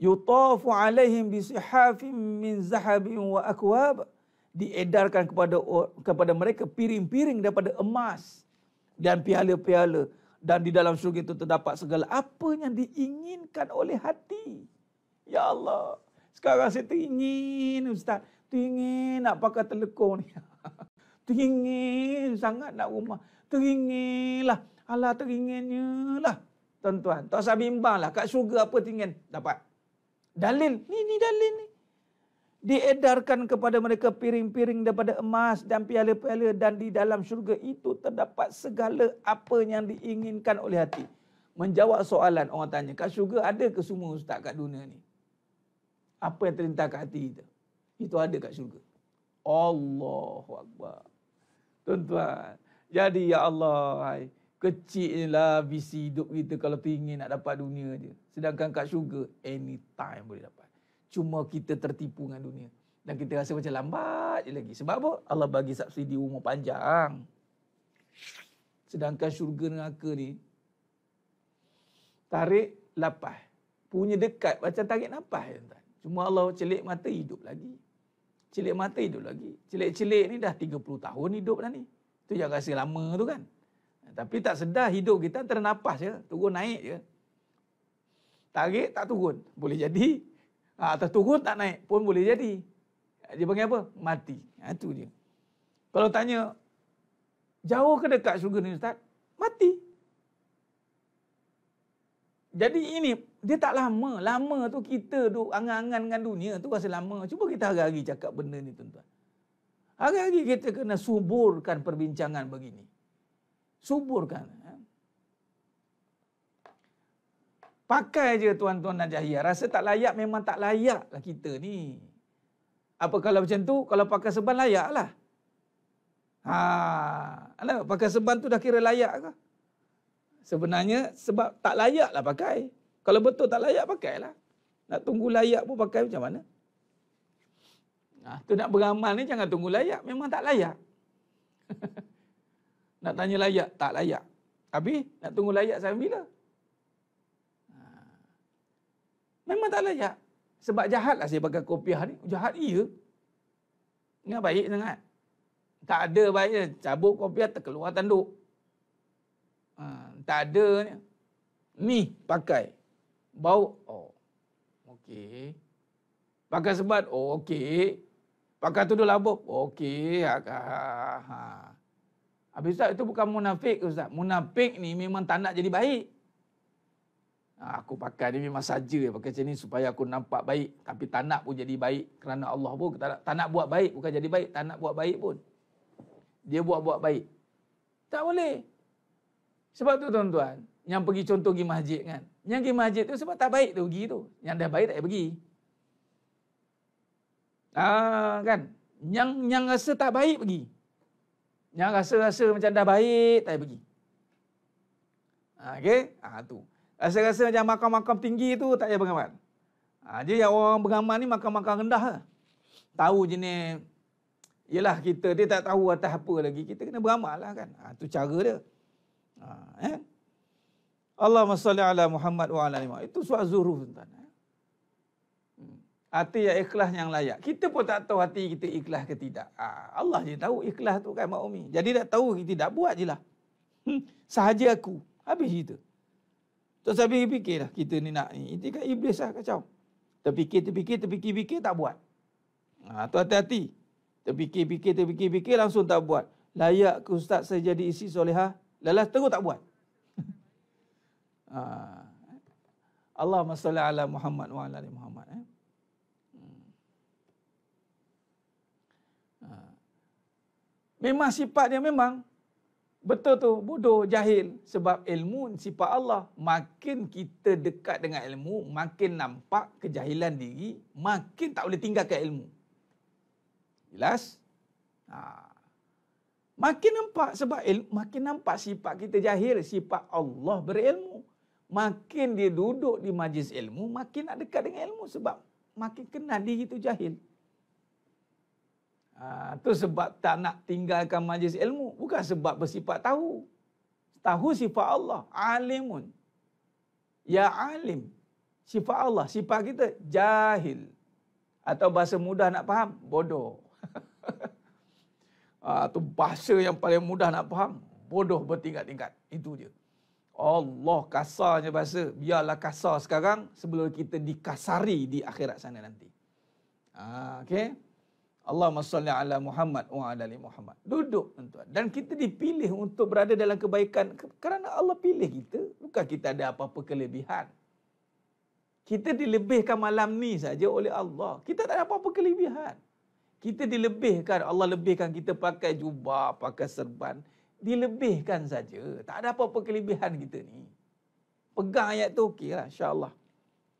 Yutafu alaihim bisihafim min zahabin wa akwab. Diedarkan kepada mereka piring-piring daripada emas dan piala-piala, dan di dalam syurga itu terdapat segala apa yang diinginkan oleh hati. Ya Allah, sekarang saya teringin ustaz, teringin nak pakai telekong ni. Teringin sangat nak rumah. Teringinlah, alah teringinnya lah. Tuan-tuan, tak usah bimbang lah, kat syurga apa teringin dapat. Dalil, ni dalil ni. Diedarkan kepada mereka piring-piring daripada emas dan piala-piala, dan di dalam syurga itu terdapat segala apa yang diinginkan oleh hati. Menjawab soalan orang tanya, kat syurga ada ke semua ustaz kat dunia ni? Apa yang terlintas kat hati kita? Itu ada kat syurga. Allahu Akbar. Tuan-tuan, jadi ya Allah, kecillah visi hidup kita kalau teringin nak dapat dunia je. Sedangkan kat syurga, anytime boleh dapat. Cuma kita tertipu dengan dunia. Dan kita rasa macam lambat je lagi. Sebab apa? Allah bagi subsidi umur panjang. Sedangkan syurga neraka ni, tarik lapas. Punya dekat macam tarik nafas. Cuma Allah celik mata hidup lagi. Celik mata hidup lagi. Celik-celik ni dah 30 tahun hidup dah ni. Tu yang rasa lama tu kan. Tapi tak sedar hidup kita antara nafas je. Turun naik je. Tarik tak turun. Boleh jadi. Atas turun tak naik pun boleh jadi. Dia panggil apa? Mati. Itu dia. Kalau tanya, jauh ke dekat syurga ni ustaz? Mati. Jadi ini, dia tak lama. Lama tu kita duk angan-angan dengan dunia tu rasa lama. Cuba kita hari-hari cakap benda ni tuan-tuan. Hari-hari kita kena suburkan perbincangan begini. Suburkan. Pakai je tuan-tuan dan jahiyah. Rasa tak layak, memang tak layak lah kita ni. Apa kalau macam tu, kalau pakai serban layak lah. Alah, pakai serban tu dah kira layak ke? Sebenarnya sebab tak layak lah pakai. Kalau betul tak layak, pakailah. Nak tunggu layak pun pakai macam mana? Tu nak beramal ni jangan tunggu layak. Memang tak layak. Nak tanya layak, tak layak. Habis nak tunggu layak sampai bila? Memang tak layak. Sebab jahat lah saya pakai kopiah ni. Jahat iya. Ingat baik sangat. Tak ada baiknya. Cabut kopiah terkeluar tanduk. Tak ada ni. Ni pakai. Bau. Oh. Okey. Pakai sebat. Oh okey. Pakai tudung labuk. Okey. Habis Ustaz, itu bukan munafik Ustaz. Munafik ni memang tak nak jadi baik. Aku pakai ni memang saja pakai macam ni supaya aku nampak baik. Tapi tak nak pun jadi baik. Kerana Allah pun tak nak buat baik. Bukan jadi baik. Tak nak buat baik pun. Dia buat baik. Tak boleh. Sebab tu tuan-tuan, yang pergi contoh pergi masjid kan. Yang pergi masjid tu sebab tak baik tu pergi tu. Yang dah baik tak payah pergi. Kan. Yang rasa tak baik pergi. Yang rasa macam dah baik tak payah pergi. Okey? Tu. Rasa-rasa macam makam-makam tinggi tu tak payah beramal. Dia yang orang beramal ni makam-makam rendah lah. Tahu jenis, yelah kita, dia tak tahu atas apa lagi. Kita kena beramal lah kan. Tu cara dia. Allahumma salli ala Muhammad wa ala Muhammad. Itu surat Zuhruf tuan. Hati yang ikhlas yang layak. Kita pun tak tahu hati kita ikhlas ke tidak. Allah je tahu ikhlas tu kan Mak Umi. Jadi tak tahu kita tak buat je lah. Sahaja aku. Habis cerita. Terus habis fikirlah kita ni nak ni. Itu kan iblis lah kacau. Terfikir tak buat. Tu hati-hati. Terfikir langsung tak buat. layak ke ustaz saya jadi isteri solehah? Lalas terus tak buat. Allahumma salli ala Muhammad wa ala ali Muhammad. Memang sifat dia memang betul tu, bodoh, jahil. Sebab ilmu sifat Allah. Makin kita dekat dengan ilmu, makin nampak kejahilan diri, makin tak boleh tinggalkan ilmu. Jelas? Makin nampak sebab makin nampak sifat kita jahil, sifat Allah berilmu. Makin dia duduk di majlis ilmu, makin nak dekat dengan ilmu sebab makin kenal diri itu jahil. Tu sebab tak nak tinggalkan majlis ilmu. Bukan sebab bersifat tahu. Tahu sifat Allah. Alimun. Ya alim. Sifat Allah. Sifat kita jahil. Atau bahasa mudah nak faham, bodoh. Tu bahasa yang paling mudah nak faham, bodoh bertingkat-tingkat. Itu je. Allah kasarnya bahasa. Biarlah kasar sekarang sebelum kita dikasari di akhirat sana nanti. Okey. Allahumma salli ala Muhammad wa ala ali Muhammad. Duduk tuan-tuan. Dan kita dipilih untuk berada dalam kebaikan kerana Allah pilih kita. Bukan kita ada apa-apa kelebihan. Kita dilebihkan malam ni saja oleh Allah. Kita tak ada apa-apa kelebihan. Kita dilebihkan, Allah lebihkan kita pakai jubah, pakai serban. Dilebihkan saja. Tak ada apa-apa kelebihan kita ni. Pegang ayat tu okeylah, insya-Allah.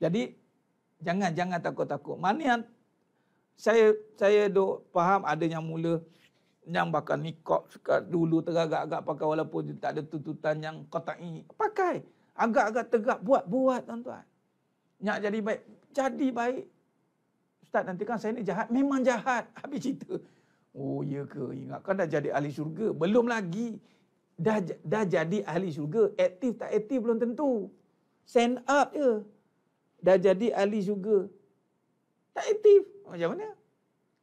Jadi jangan takut-takut. Mana yang saya duk faham ada yang mula yang bakal nikah sekat dulu teragak-agak pakai walaupun dia tak ada tuntutan yang qat'i. Pakai. Agak-agak tegak buat tuan-tuan. Nak jadi baik. Ustaz, nanti kan saya ni jahat. Memang jahat. Habis cerita. Oh, ya ke? Ingatkan dah jadi ahli syurga. Belum lagi. Dah jadi ahli syurga. Aktif tak aktif belum tentu. Stand up je. Dah jadi ahli syurga. Tak aktif. Macam mana?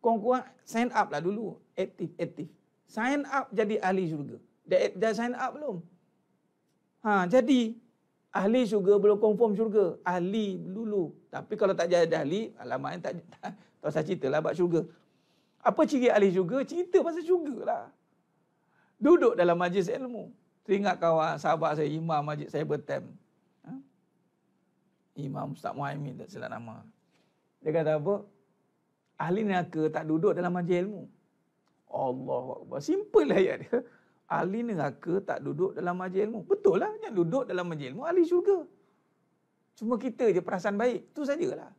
Korang-korang sign up lah dulu. Aktif. Sign up jadi ahli syurga. Dah sign up belum? Jadi ahli syurga belum confirm syurga. Ahli dulu. Tapi kalau tak jadi ahli, alamaknya tak usah cerita lah bab syurga. Apa ciri ahli syurga? Cerita pasal syurga lah. Duduk dalam majlis ilmu. Teringat kawan sahabat saya, imam majlis saya bertem. Imam Ustaz Muhaimin, tak silap nama. Dia kata apa? Ahli neraka tak duduk dalam majlis ilmu. Allahu Akbar. Simple lah ayat dia. Ahli neraka tak duduk dalam majlis ilmu. Betul lah. Yang duduk dalam majlis ilmu ahli syurga. Cuma kita je perasan baik. Itu sajalah.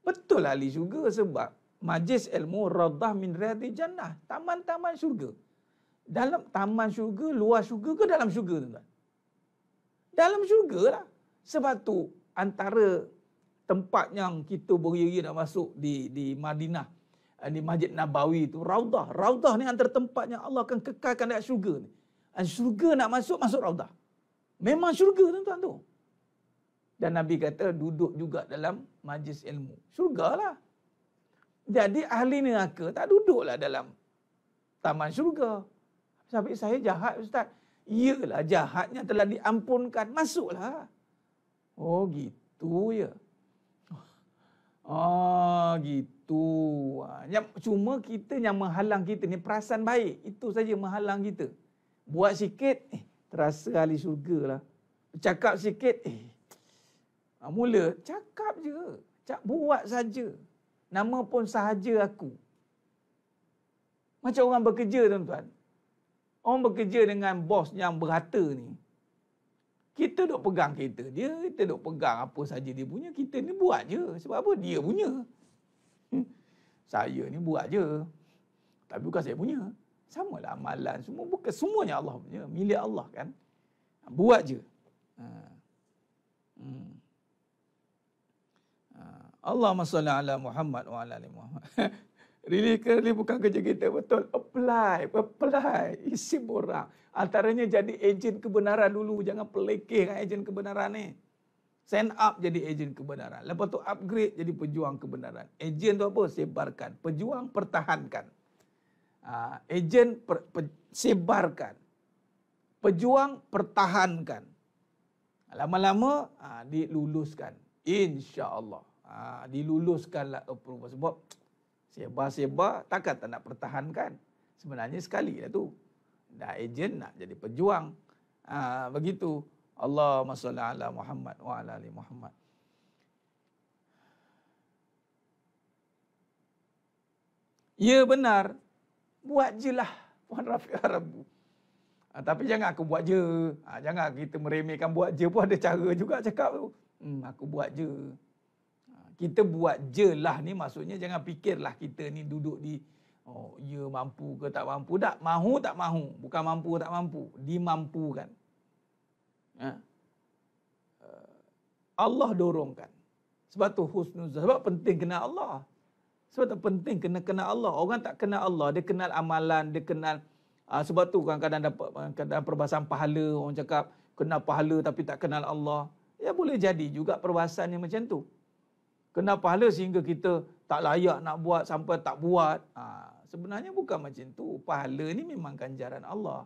Betul lah ahli syurga sebab majlis ilmu radah min riyadil jannah. Taman-taman syurga. Dalam taman syurga, luar syurga ke dalam syurga tuan-tuan? Dalam syurga lah. Sebab tu antara tempat yang kita beria-ria nak masuk di Madinah, di Masjid Nabawi tu, Raudah. Raudah ni antara tempat yang Allah akan kekalkan dekat syurga ni. Syurga nak masuk Raudah. Memang syurga tuan-tuan tu. Dan Nabi kata duduk juga dalam majlis ilmu. Syurgalah. Jadi ahli neraka tak duduklah dalam taman syurga. Sampai saya jahat Ustaz. Iyalah, jahatnya telah diampunkan. Masuklah. Oh gitu ya. Gitu. Cuma kita yang menghalang kita ni perasan baik. Itu saja menghalang kita. Buat sikit, terasa ahli syurga lah. Cakap sikit, mula cakap je. Buat saja. Nama pun sahaja aku. Macam orang bekerja tuan-tuan. Orang bekerja dengan bos yang berharta ni. Kita duk pegang kereta dia, kita duk pegang apa saja dia punya, kita ni buat je. Sebab apa? Dia punya. Saya ni buat je. Tapi bukan saya punya. Samalah amalan. Semua bukan semuanya Allah punya. Milik Allah kan. Buat je. Allahumma salli ala Muhammad wa ala ali Muhammad. Really bukan kerja kita, betul. Apply. Isi borang. Antaranya jadi ejen kebenaran dulu. Jangan pelekeh dengan ejen kebenaran ni. Send up jadi ejen kebenaran. Lepas tu upgrade jadi pejuang kebenaran. Ejen tu apa? Sebarkan. Pejuang pertahankan. Ejen sebarkan. Pejuang pertahankan. Lama-lama diluluskan. InsyaAllah. Diluluskanlah approval. Sebab sebar-sebar takkan tak nak pertahankan. Sebenarnya sekali lah tu. Dah ejen nak jadi pejuang. Begitu. Allahumma salli ala Muhammad wa ala ali Muhammad. Ya benar. Buat je lah. Puan Rafiq Harabu. Tapi jangan aku buat je. Jangan kita meremehkan buat je pun ada cara juga cakap tu. Aku buat je. Kita buat je lah ni maksudnya jangan fikirlah kita ni duduk di ya mampu ke tak mampu. Tak, mahu tak mahu. Bukan mampu tak mampu. Dimampukan. Allah dorongkan. Sebab tu husnuzan. Sebab penting kenal Allah. Sebab tu penting kena kenal Allah. Orang tak kenal Allah, dia kenal amalan, dia kenal sebab tu kadang-kadang dapat kadang perbahasan pahala, orang cakap kenal pahala tapi tak kenal Allah. Ya boleh jadi juga perbahasan yang macam tu. Kenal pahala sehingga kita tak layak nak buat sampai tak buat. Sebenarnya bukan macam tu. Pahala ni memang ganjaran Allah.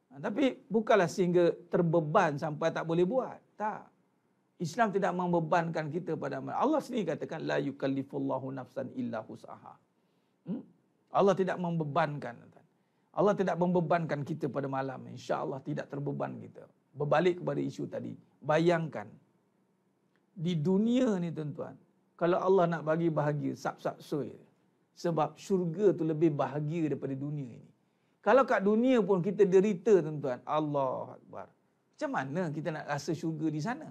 Tapi bukanlah sehingga terbeban sampai tak boleh buat. Tak. Islam tidak membebankan kita pada amal. Allah sendiri katakan la yukallifullahu nafsan illa wus'aha. Allah tidak membebankan. Allah tidak membebankan kita pada malam. Insya-Allah tidak terbeban kita. Berbalik kepada isu tadi. Bayangkan di dunia ni tuan-tuan, kalau Allah nak bagi bahagia, sap-sap soy. Sebab syurga tu lebih bahagia daripada dunia ini. Kalau kat dunia pun kita derita tuan-tuan, Allahu Akbar. Macam mana kita nak rasa syurga di sana?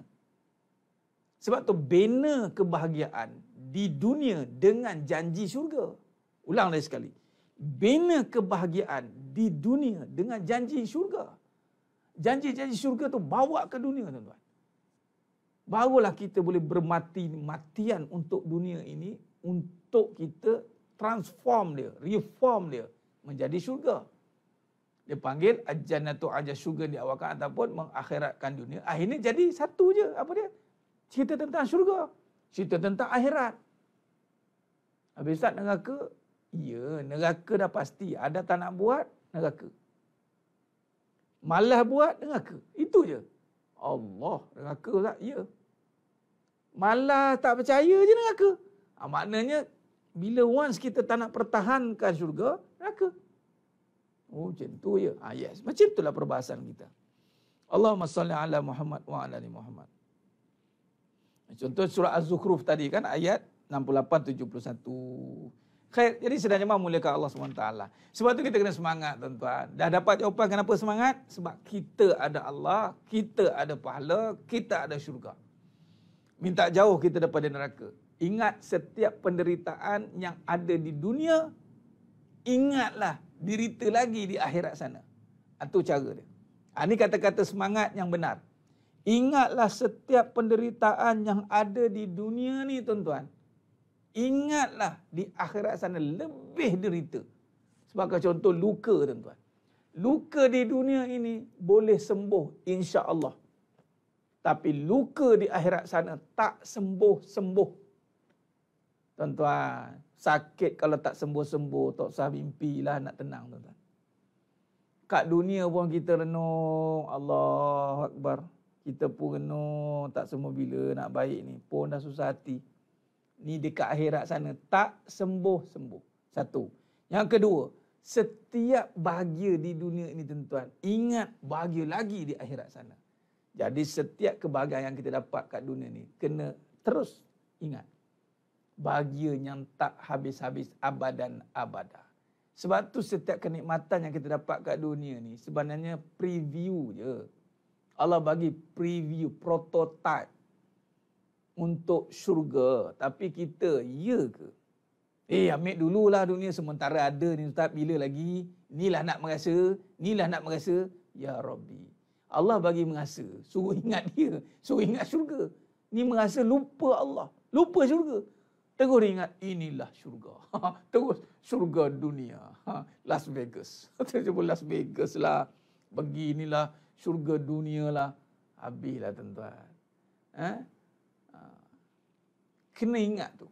Sebab tu bina kebahagiaan di dunia dengan janji syurga. Ulang lagi sekali. Bina kebahagiaan di dunia dengan janji syurga. Janji-janji syurga tu bawa ke dunia tuan-tuan. Barulah kita boleh bermati-matian untuk dunia ini, untuk kita transform dia, reform dia menjadi syurga. Dia panggil al-jannatu aja syurga diawalkan ataupun mengakhiratkan dunia. Akhirnya jadi satu je. Apa dia? Cerita tentang syurga. Cerita tentang akhirat. Habis tak neraka? Ya, neraka dah pasti. Ada tak nak buat? Neraka. Malas buat? Neraka. Itu je. Allah, neraka tak? Ya. Malas tak percaya je neraka. Maknanya, bila once kita tak nak pertahankan syurga, neraka. Oh, macam tu je. Yes. Macam itulah perbahasan kita. Allahumma salli ala Muhammad wa ala ali Muhammad. Contoh surah Az-Zukhruf tadi kan, ayat 68-71. Khair, jadi sebenarnya memuliakan Allah SWT. Sebab tu kita kena semangat tuan-tuan. Dah dapat jawapan kenapa semangat? Sebab kita ada Allah, kita ada pahala, kita ada syurga. Minta jauh kita daripada neraka. Ingat setiap penderitaan yang ada di dunia, ingatlah derita lagi di akhirat sana. Itu cara dia. Ini kata-kata semangat yang benar. Ingatlah setiap penderitaan yang ada di dunia ni tuan-tuan. Ingatlah di akhirat sana lebih derita. Sebagai contoh luka tuan-tuan. Luka di dunia ini boleh sembuh insya-Allah. Tapi luka di akhirat sana tak sembuh-sembuh. Tuan-tuan, sakit kalau tak sembuh-sembuh, tak usah mimpilah nak tenang tuan-tuan. Kat dunia pun kita renung, Allahu Akbar. Kita pun renung, tak semua bila nak baik ni. Pun dah susah hati. Ni dekat akhirat sana, tak sembuh-sembuh. Satu. Yang kedua, setiap bahagia di dunia ini tuan-tuan, ingat bahagia lagi di akhirat sana. Jadi setiap kebahagiaan yang kita dapat kat dunia ni, kena terus ingat. Bahagia yang tak habis-habis abadan abada. Sebab tu setiap kenikmatan yang kita dapat kat dunia ni, sebenarnya preview je. Allah bagi preview, prototype untuk syurga. Tapi kita, ya ke? Ambil dululah dunia sementara ada ni Ustaz. Bila lagi? Inilah nak merasa. Inilah nak merasa. Ya Rabbi. Allah bagi merasa. Suruh ingat dia. Suruh ingat syurga. Ni merasa lupa Allah. Lupa syurga. Terus ingat, inilah syurga. Terus syurga dunia. Las Vegas. Terus Las Vegas lah. Beginilah syurga dunia lah. Habislah tuan-tuan. Kena ingat tu.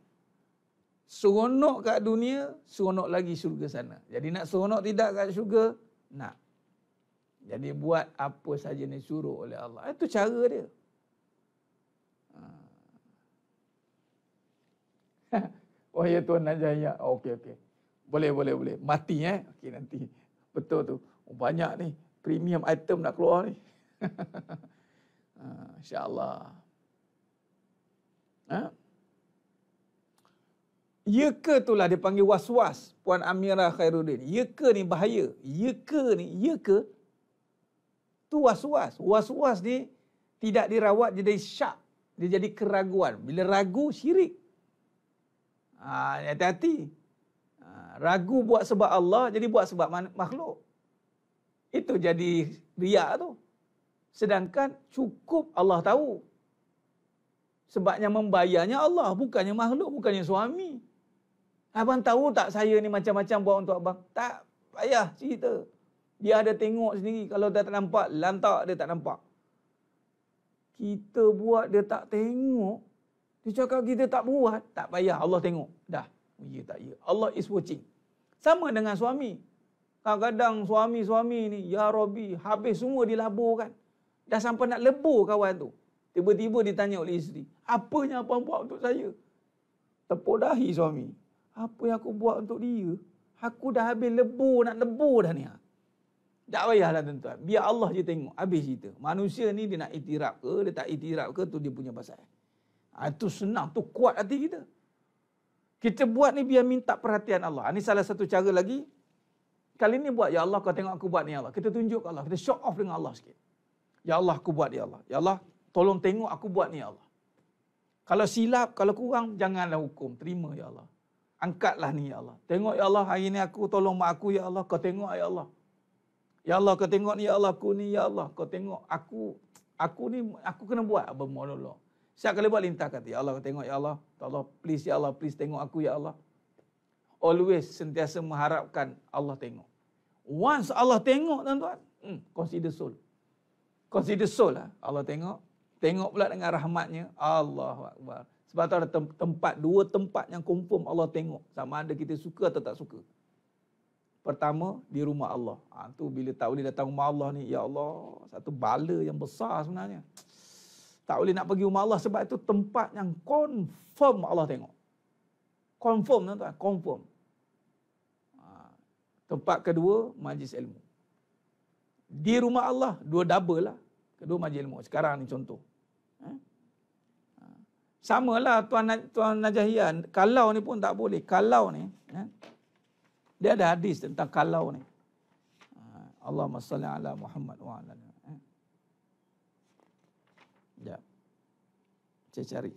Seronok kat dunia, seronok lagi syurga sana. Jadi nak seronok tidak kat syurga? Nak. Jadi buat apa saja yang disuruh oleh Allah. Itu cara dia. Oh ya Tuan Najaya. Okey. Boleh. Mati okey nanti. Betul tu. Banyak ni premium item nak keluar ni. InsyaAllah. Ya ke itulah dia panggil was-was, Puan Amirah Khairuddin. Ya ke ni bahaya. Ya ke tu was-was. Was-was ni tidak dirawat dia jadi syak. Dia jadi keraguan. Bila ragu, syirik. Hati-hati. Ragu buat sebab Allah, jadi buat sebab makhluk. Itu jadi riak tu. Sedangkan cukup Allah tahu. Sebabnya membayarnya Allah, bukannya makhluk, bukannya suami. Abang tahu tak saya ni macam-macam buat untuk abang? Tak payah cerita. Dia ada tengok sendiri. Kalau dia tak nampak, lantak dia tak nampak. Kita buat dia tak tengok. Dia cakap kita tak buat. Tak payah, Allah tengok. Dah. Ya tak ya. Allah is watching. Sama dengan suami. Kadang-kadang suami-suami ni, ya Rabbi, habis semua dilaburkan. Dah sampai nak lebur kawan tu. Tiba-tiba ditanya oleh isteri, apa yang abang buat untuk saya? Tepuk dahi suami. Apa yang aku buat untuk dia? Aku dah habis lebur, nak lebur dah ni. Tak payahlah tuan-tuan. Biar Allah je tengok. Habis cerita. Manusia ni dia nak iktiraf ke, dia tak iktiraf ke, tu dia punya pasal. Itu senang, tu kuat hati kita. Kita buat ni biar minta perhatian Allah. Ini salah satu cara lagi. Kali ni buat, ya Allah kau tengok aku buat ni ya Allah. Kita tunjuk ke Allah. Kita show off dengan Allah sikit. Ya Allah aku buat ya Allah. Ya Allah tolong tengok aku buat ni ya Allah. Kalau silap, kalau kurang, janganlah hukum. Terima ya Allah. Angkatlah ni ya Allah. Tengok ya Allah hari ni aku tolong mak aku ya Allah. Kau tengok ya Allah. Ya Allah kau tengok ni ya Allah. Aku ni ya Allah. Kau tengok aku ni aku kena buat. Abang mohon Allah. Setiap kali buat lintah kata, ya Allah tengok ya Allah. Allah please ya Allah, please tengok aku ya Allah. Always sentiasa mengharapkan Allah tengok. Once Allah tengok tuan-tuan, consider soul. Consider soul lah. Allah tengok. Tengok pula dengan rahmatnya. Allahu Akbar. Sebab tu ada dua tempat yang confirm Allah tengok. Sama ada kita suka atau tak suka. Pertama, di rumah Allah. Tu bila tak boleh datang rumah Allah ni, ya Allah, satu bala yang besar sebenarnya. Tak boleh nak pergi rumah Allah sebab itu tempat yang confirm Allah tengok. Confirm tuan-tuan, confirm. Tempat kedua, majlis ilmu. Di rumah Allah, dua double lah. Kedua majlis ilmu. Sekarang ni contoh. Samalah Tuan Najahiyah. Kalau ni pun tak boleh. Kalau ni, dia ada hadis tentang kalau ni. Allahumma salli ala Muhammad wa ala. Ya. Saya cari.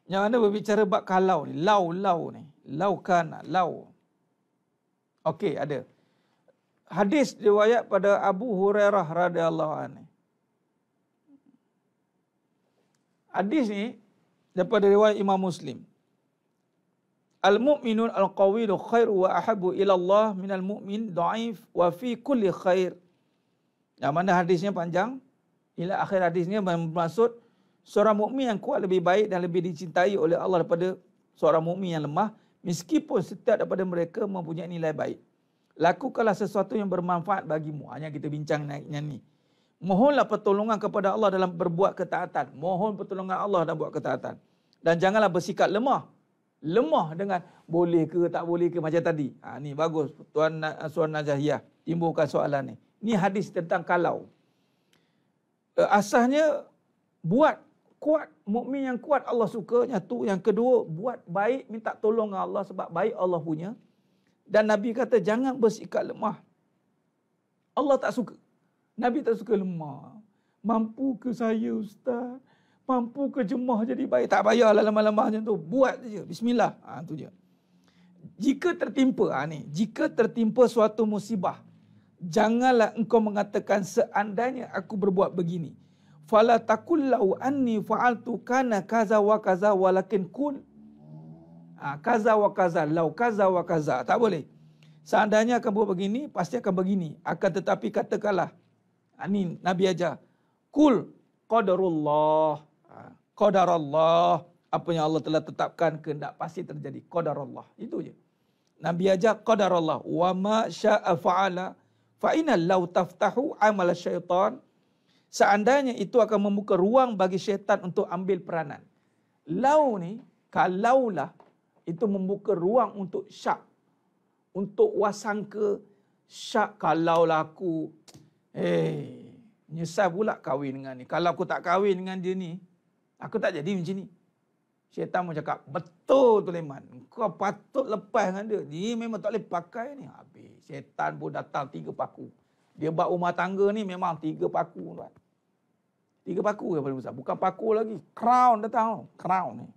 Yang mana berbicara bab kalau ni. Lau ni. Lau kana, lau. Okey, ada. Hadis riwayat pada Abu Hurairah radhiyallahu anhu. Hadis ni daripada riwayat Imam Muslim. Al-mu'minun al-qawiyyu khairu wa ahabbu ila Allah minal mu'min dhaif wa fi kulli khair. Yang mana hadisnya panjang. Ila akhir hadisnya bermaksud seorang mukmin yang kuat lebih baik dan lebih dicintai oleh Allah daripada seorang mukmin yang lemah, meskipun setiap daripada mereka mempunyai nilai baik. Lakukanlah sesuatu yang bermanfaat bagimu. Hanya kita bincang naiknya ni. Mohonlah pertolongan kepada Allah dalam berbuat ketaatan. Mohon pertolongan Allah dalam buat ketaatan. Dan janganlah bersikap lemah. Lemah dengan boleh ke tak boleh ke macam tadi. Ni bagus Tuan Najahiyah timbulkan soalan ni. Ni hadis tentang kalau. Asasnya buat kuat, mukmin yang kuat Allah suka, satu. Yang kedua, buat baik, minta tolong Allah sebab baik Allah punya. Dan Nabi kata jangan bersikap lemah. Allah tak suka. Nabi tak suka lemah. Mampu ke saya ustaz? Mampu ke jemaah jadi baik? Tak payahlah lemah-lemah macam tu. Buat saja. Bismillah. Tu je. Jika tertimpa, jika tertimpa suatu musibah, janganlah engkau mengatakan seandainya aku berbuat begini. Fala taqullau anni fa'altu kana kaza wa kaza walakin kun kaza wa kaza lau kaza wa kaza. Tak boleh. Seandainya akan buat begini, pasti akan begini. Akan tetapi katakanlah, ini Nabi ajar, kul qadarullah. Qadarullah, apa yang Allah telah tetapkan kehendak pasti terjadi. Qadarullah. Itu je. Nabi ajar qadarullah. Wa ma syaa fa'ala. Fa inna law taftahu amal syaitan. Seandainya itu akan membuka ruang bagi syaitan untuk ambil peranan. Lau ni, kalaulah itu membuka ruang untuk syak, untuk wasangka syak. Kalau aku nyesal pula kahwin dengan ni. Kalau aku tak kahwin dengan dia ni, aku tak jadi macam ni. Syaitan mau cakap, betul Sulaiman, kau patut lepas dengan dia. Dia memang tak boleh pakai ni. Habis. Syaitan pun datang 3 paku. Dia buat rumah tangga ni memang 3 paku. Tuan. 3 paku yang paling besar. Bukan paku lagi. Crown datang. Crown ni.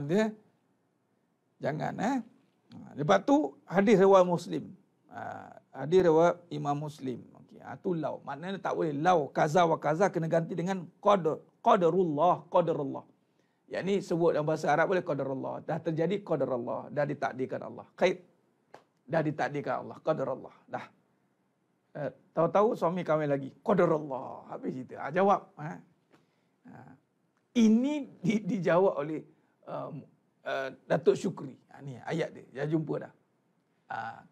Dia jangan. Lepas tu hadis riwayat Muslim. Hadis riwayat Imam Muslim. Okey, tu lau. Maknanya tak boleh lau kaza wa kaza kena ganti dengan qadarullah. Yang ni sebut dalam bahasa Arab boleh qadarullah. Dah terjadi qadarullah, dah ditakdirkan Allah. Kait. Dah ditakdirkan Allah, qadarullah. Dah. Tahu-tahu suami kahwin lagi. Qadarullah. Habis cerita. Jawab. Ini dijawab oleh Datuk Syukri. Ni ayat dia. Dah jumpa dah.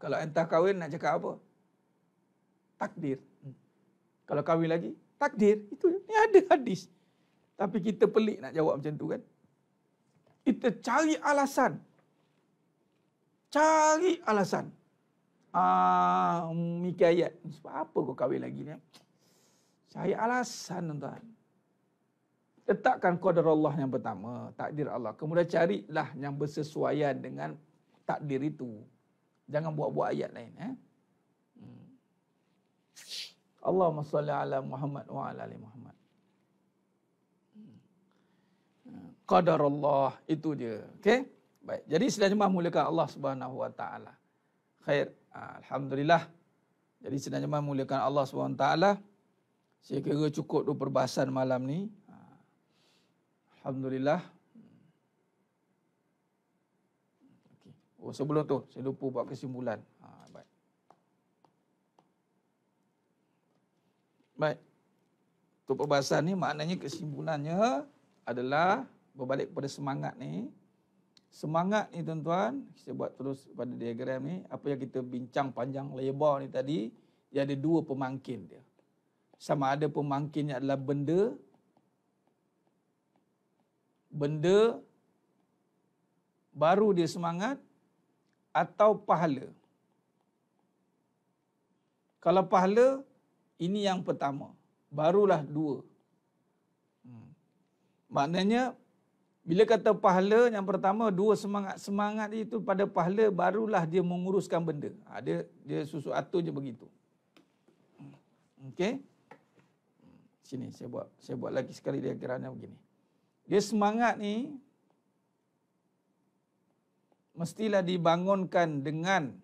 Kalau entah kahwin nak cakap apa? Takdir. Kalau kahwin lagi, takdir. Itu ni ada hadis. Tapi kita pelik nak jawab macam tu kan. Kita cari alasan. Cari alasan. Mikir ayat. Sebab apa kau kahwin lagi ni? Cari alasan tuan. Letakkan qadar Allah yang pertama, takdir Allah. Kemudian carilah yang bersesuaian dengan takdir itu. Jangan buat-buat ayat lain. Allahumma salli ala Muhammad wa ala ali Muhammad. Qadar Allah, itu dia. Okey? Baik. Jadi sedang jemaah mulakan Allah Subhanahu wa taala. Khair. Alhamdulillah. Jadi sedang jemaah mulakan Allah Subhanahu wa taala. Saya kira cukup tu perbahasan malam ni. Alhamdulillah. Okay. Oh, sebelum tu saya lupa buat kesimpulan. Baik. Baik. Untuk perbahasan ni maknanya kesimpulannya adalah berbalik kepada semangat ni. Semangat ni tuan-tuan, kita buat terus pada diagram ni, apa yang kita bincang panjang lebar ni tadi, dia ada 2 pemangkin dia. Sama ada pemangkinnya adalah benda baru dia semangat atau pahala. Kalau pahala, ini yang pertama. Barulah 2. Maknanya, bila kata pahala, yang pertama 2 semangat. Semangat itu pada pahala, barulah dia menguruskan benda. Dia susu atur je begitu. Okey. Sini, saya buat lagi sekali diagramnya begini. Dia semangat ni mestilah dibangunkan dengan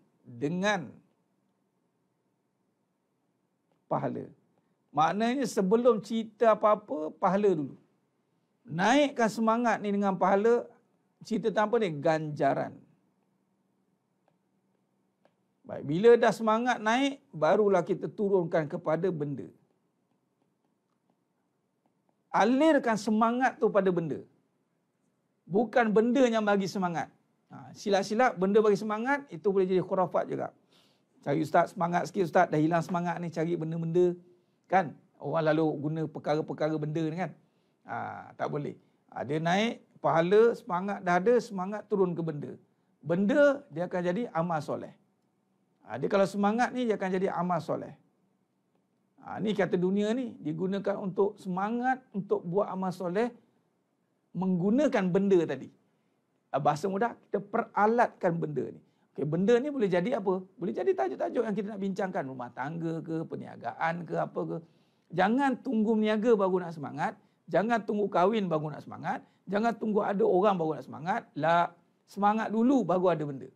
pahala. Maknanya sebelum cerita apa-apa, pahala dulu. Naikkan semangat ni dengan pahala, cerita tanpa ni ganjaran. Baik, bila dah semangat naik, barulah kita turunkan kepada benda. Alirkan semangat tu pada benda. Bukan benda yang bagi semangat. Silap-silap benda bagi semangat, itu boleh jadi khurafat juga. Cari ustaz, semangat sikit ustaz, dah hilang semangat ni, cari benda-benda. Kan? Orang lalu guna perkara-perkara benda ni kan. Tak boleh. Dia naik, pahala, semangat dah ada, semangat turun ke benda. Benda, dia akan jadi amal soleh. Dia kalau semangat ni, dia akan jadi amal soleh. Ni kata dunia ni digunakan untuk semangat untuk buat amal soleh menggunakan benda tadi. Bahasa mudah, kita peralatkan benda ni. Okay, benda ni boleh jadi apa? Boleh jadi tajuk-tajuk yang kita nak bincangkan. Rumah tangga ke, perniagaan ke, apa ke. Jangan tunggu berniaga baru nak semangat. Jangan tunggu kahwin baru nak semangat. Jangan tunggu ada orang baru nak semangat. Semangat dulu baru ada benda.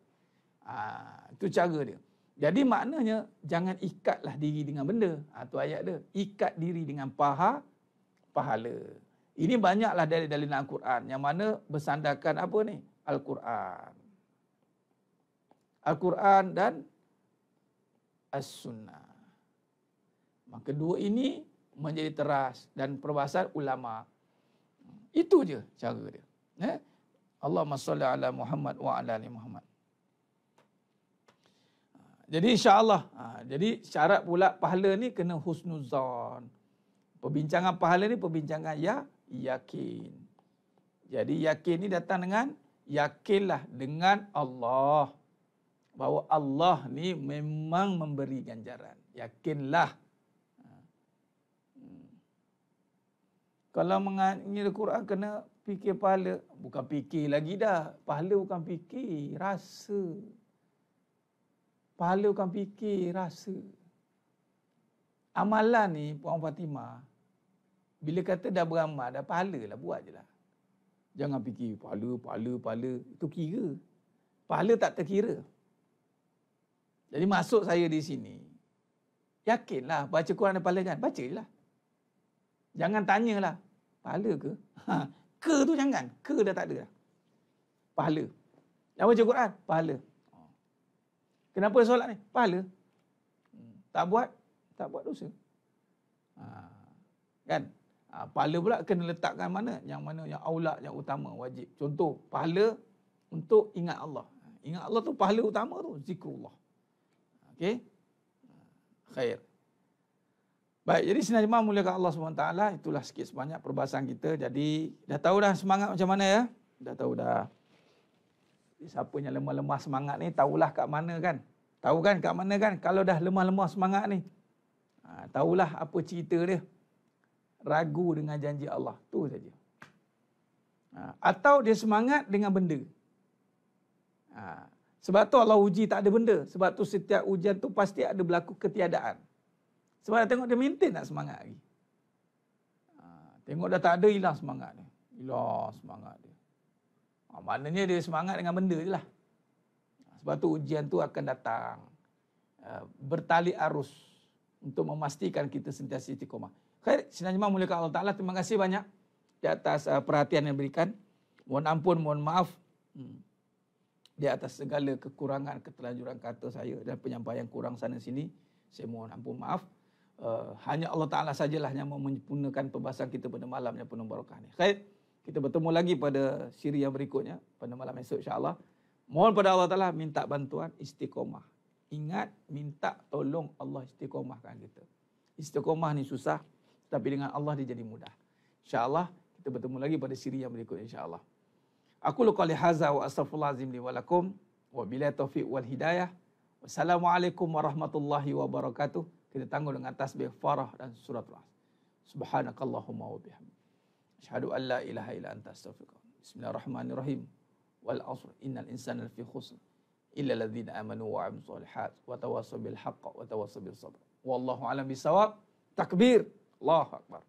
Itu cara dia. Jadi maknanya jangan ikatlah diri dengan benda. Itu ayat dia. Ikat diri dengan pahala. Ini banyaklah dalil-dalil Al-Quran yang mana bersandarkan apa ni? Al-Quran. Al-Quran dan As-Sunnah. Maka 2 ini menjadi teras dan perbahasan ulama. Itu je cara dia. Allahumma salli ala Muhammad wa ala ali Muhammad. Jadi insya-Allah, jadi syarat pula pahala ni kena husnuzan. Perbincangan pahala ni perbincangan yakin. Jadi yakin ni datang dengan yakinlah dengan Allah. Bahawa Allah ni memang memberi ganjaran. Yakinlah. Kalau mengaji Al-Quran kena fikir pahala. Bukan fikir lagi dah. Pahala bukan fikir, rasa. Pahala bukan fikir, rasa. Amalan ni, Puan Fatimah, bila kata dah beramal, dah pahala lah, buat je lah. Jangan fikir pahala. Itu kira. Pahala tak terkira. Jadi maksud saya di sini, yakinlah baca Quran ada pahala kan? Baca je lah. Jangan tanyalah, pahala ke? Ke tu jangan. Ke dah tak ada dah. Pahala. Yang baca Quran, pahala. Kenapa solat ni? Pahala. Tak buat dosa. Kan? Pahala pula kena letakkan mana? Yang mana yang aula, yang utama, wajib. Contoh, pahala untuk ingat Allah. Ingat Allah tu pahala utama tu, zikrullah. Okey? Khair. Baik, jadi sinar jemaah muliakan Allah SWT, itulah sikit sebanyak perbahasan kita. Jadi, dah tahu dah semangat macam mana ya? Dah tahu dah. Siapa yang lemah-lemah semangat ni, tahulah kat mana kan? Tahu kan kat mana kan? Kalau dah lemah-lemah semangat ni, tahulah apa cerita dia. Ragu dengan janji Allah. Tu saja. Atau dia semangat dengan benda. Sebab tu Allah uji tak ada benda. Sebab tu setiap ujian tu pasti ada berlaku ketiadaan. Sebab dah tengok dia maintain tak semangat lagi. Tengok dah tak ada, hilang semangat dia. Hilang semangat dia. Maknanya dia semangat dengan benda je lah. Sebab tu ujian tu akan datang. Bertali arus. Untuk memastikan kita sentiasa istiqomah. Khair, sinar jemaah muliakan Allah Ta'ala. Terima kasih banyak di atas perhatian yang diberikan. Mohon ampun, mohon maaf. Di atas segala kekurangan, keterlanjuran kata saya dan penyampaian kurang sana sini. Saya mohon ampun, maaf. Hanya Allah Ta'ala sajalah yang menyempurnakan pembahasan kita pada malam yang penuh barakah ni. Khair, kita bertemu lagi pada siri yang berikutnya pada malam esok insya-Allah. Mohon pada Allah Ta'ala minta bantuan istiqomah. Ingat, minta tolong Allah istiqomahkan kita. Istiqomah ni susah, tapi dengan Allah dia jadi mudah. InsyaAllah kita bertemu lagi pada siri yang berikutnya insya-Allah. Aku qali hadza wa astaghfirullahalazim li wa lakum wa billahi taufiq wal hidayah. Wassalamualaikum warahmatullahi wabarakatuh. Kita tangguh dengan tasbih farah dan surat Al-Asr. Subhanakallahumma wa bihamdik. Asyhadu an la ilaha illa anta astaghfiruka. Bismillahirrahmanirrahim. Wal 'asr innal insana lafi khusr illa alladhina amanu wa 'amilus solihat wa tawassaw bil haqq wa tawassaw bis sabr. Wallahu a'lam bisawab. Takbir. Allahu akbar.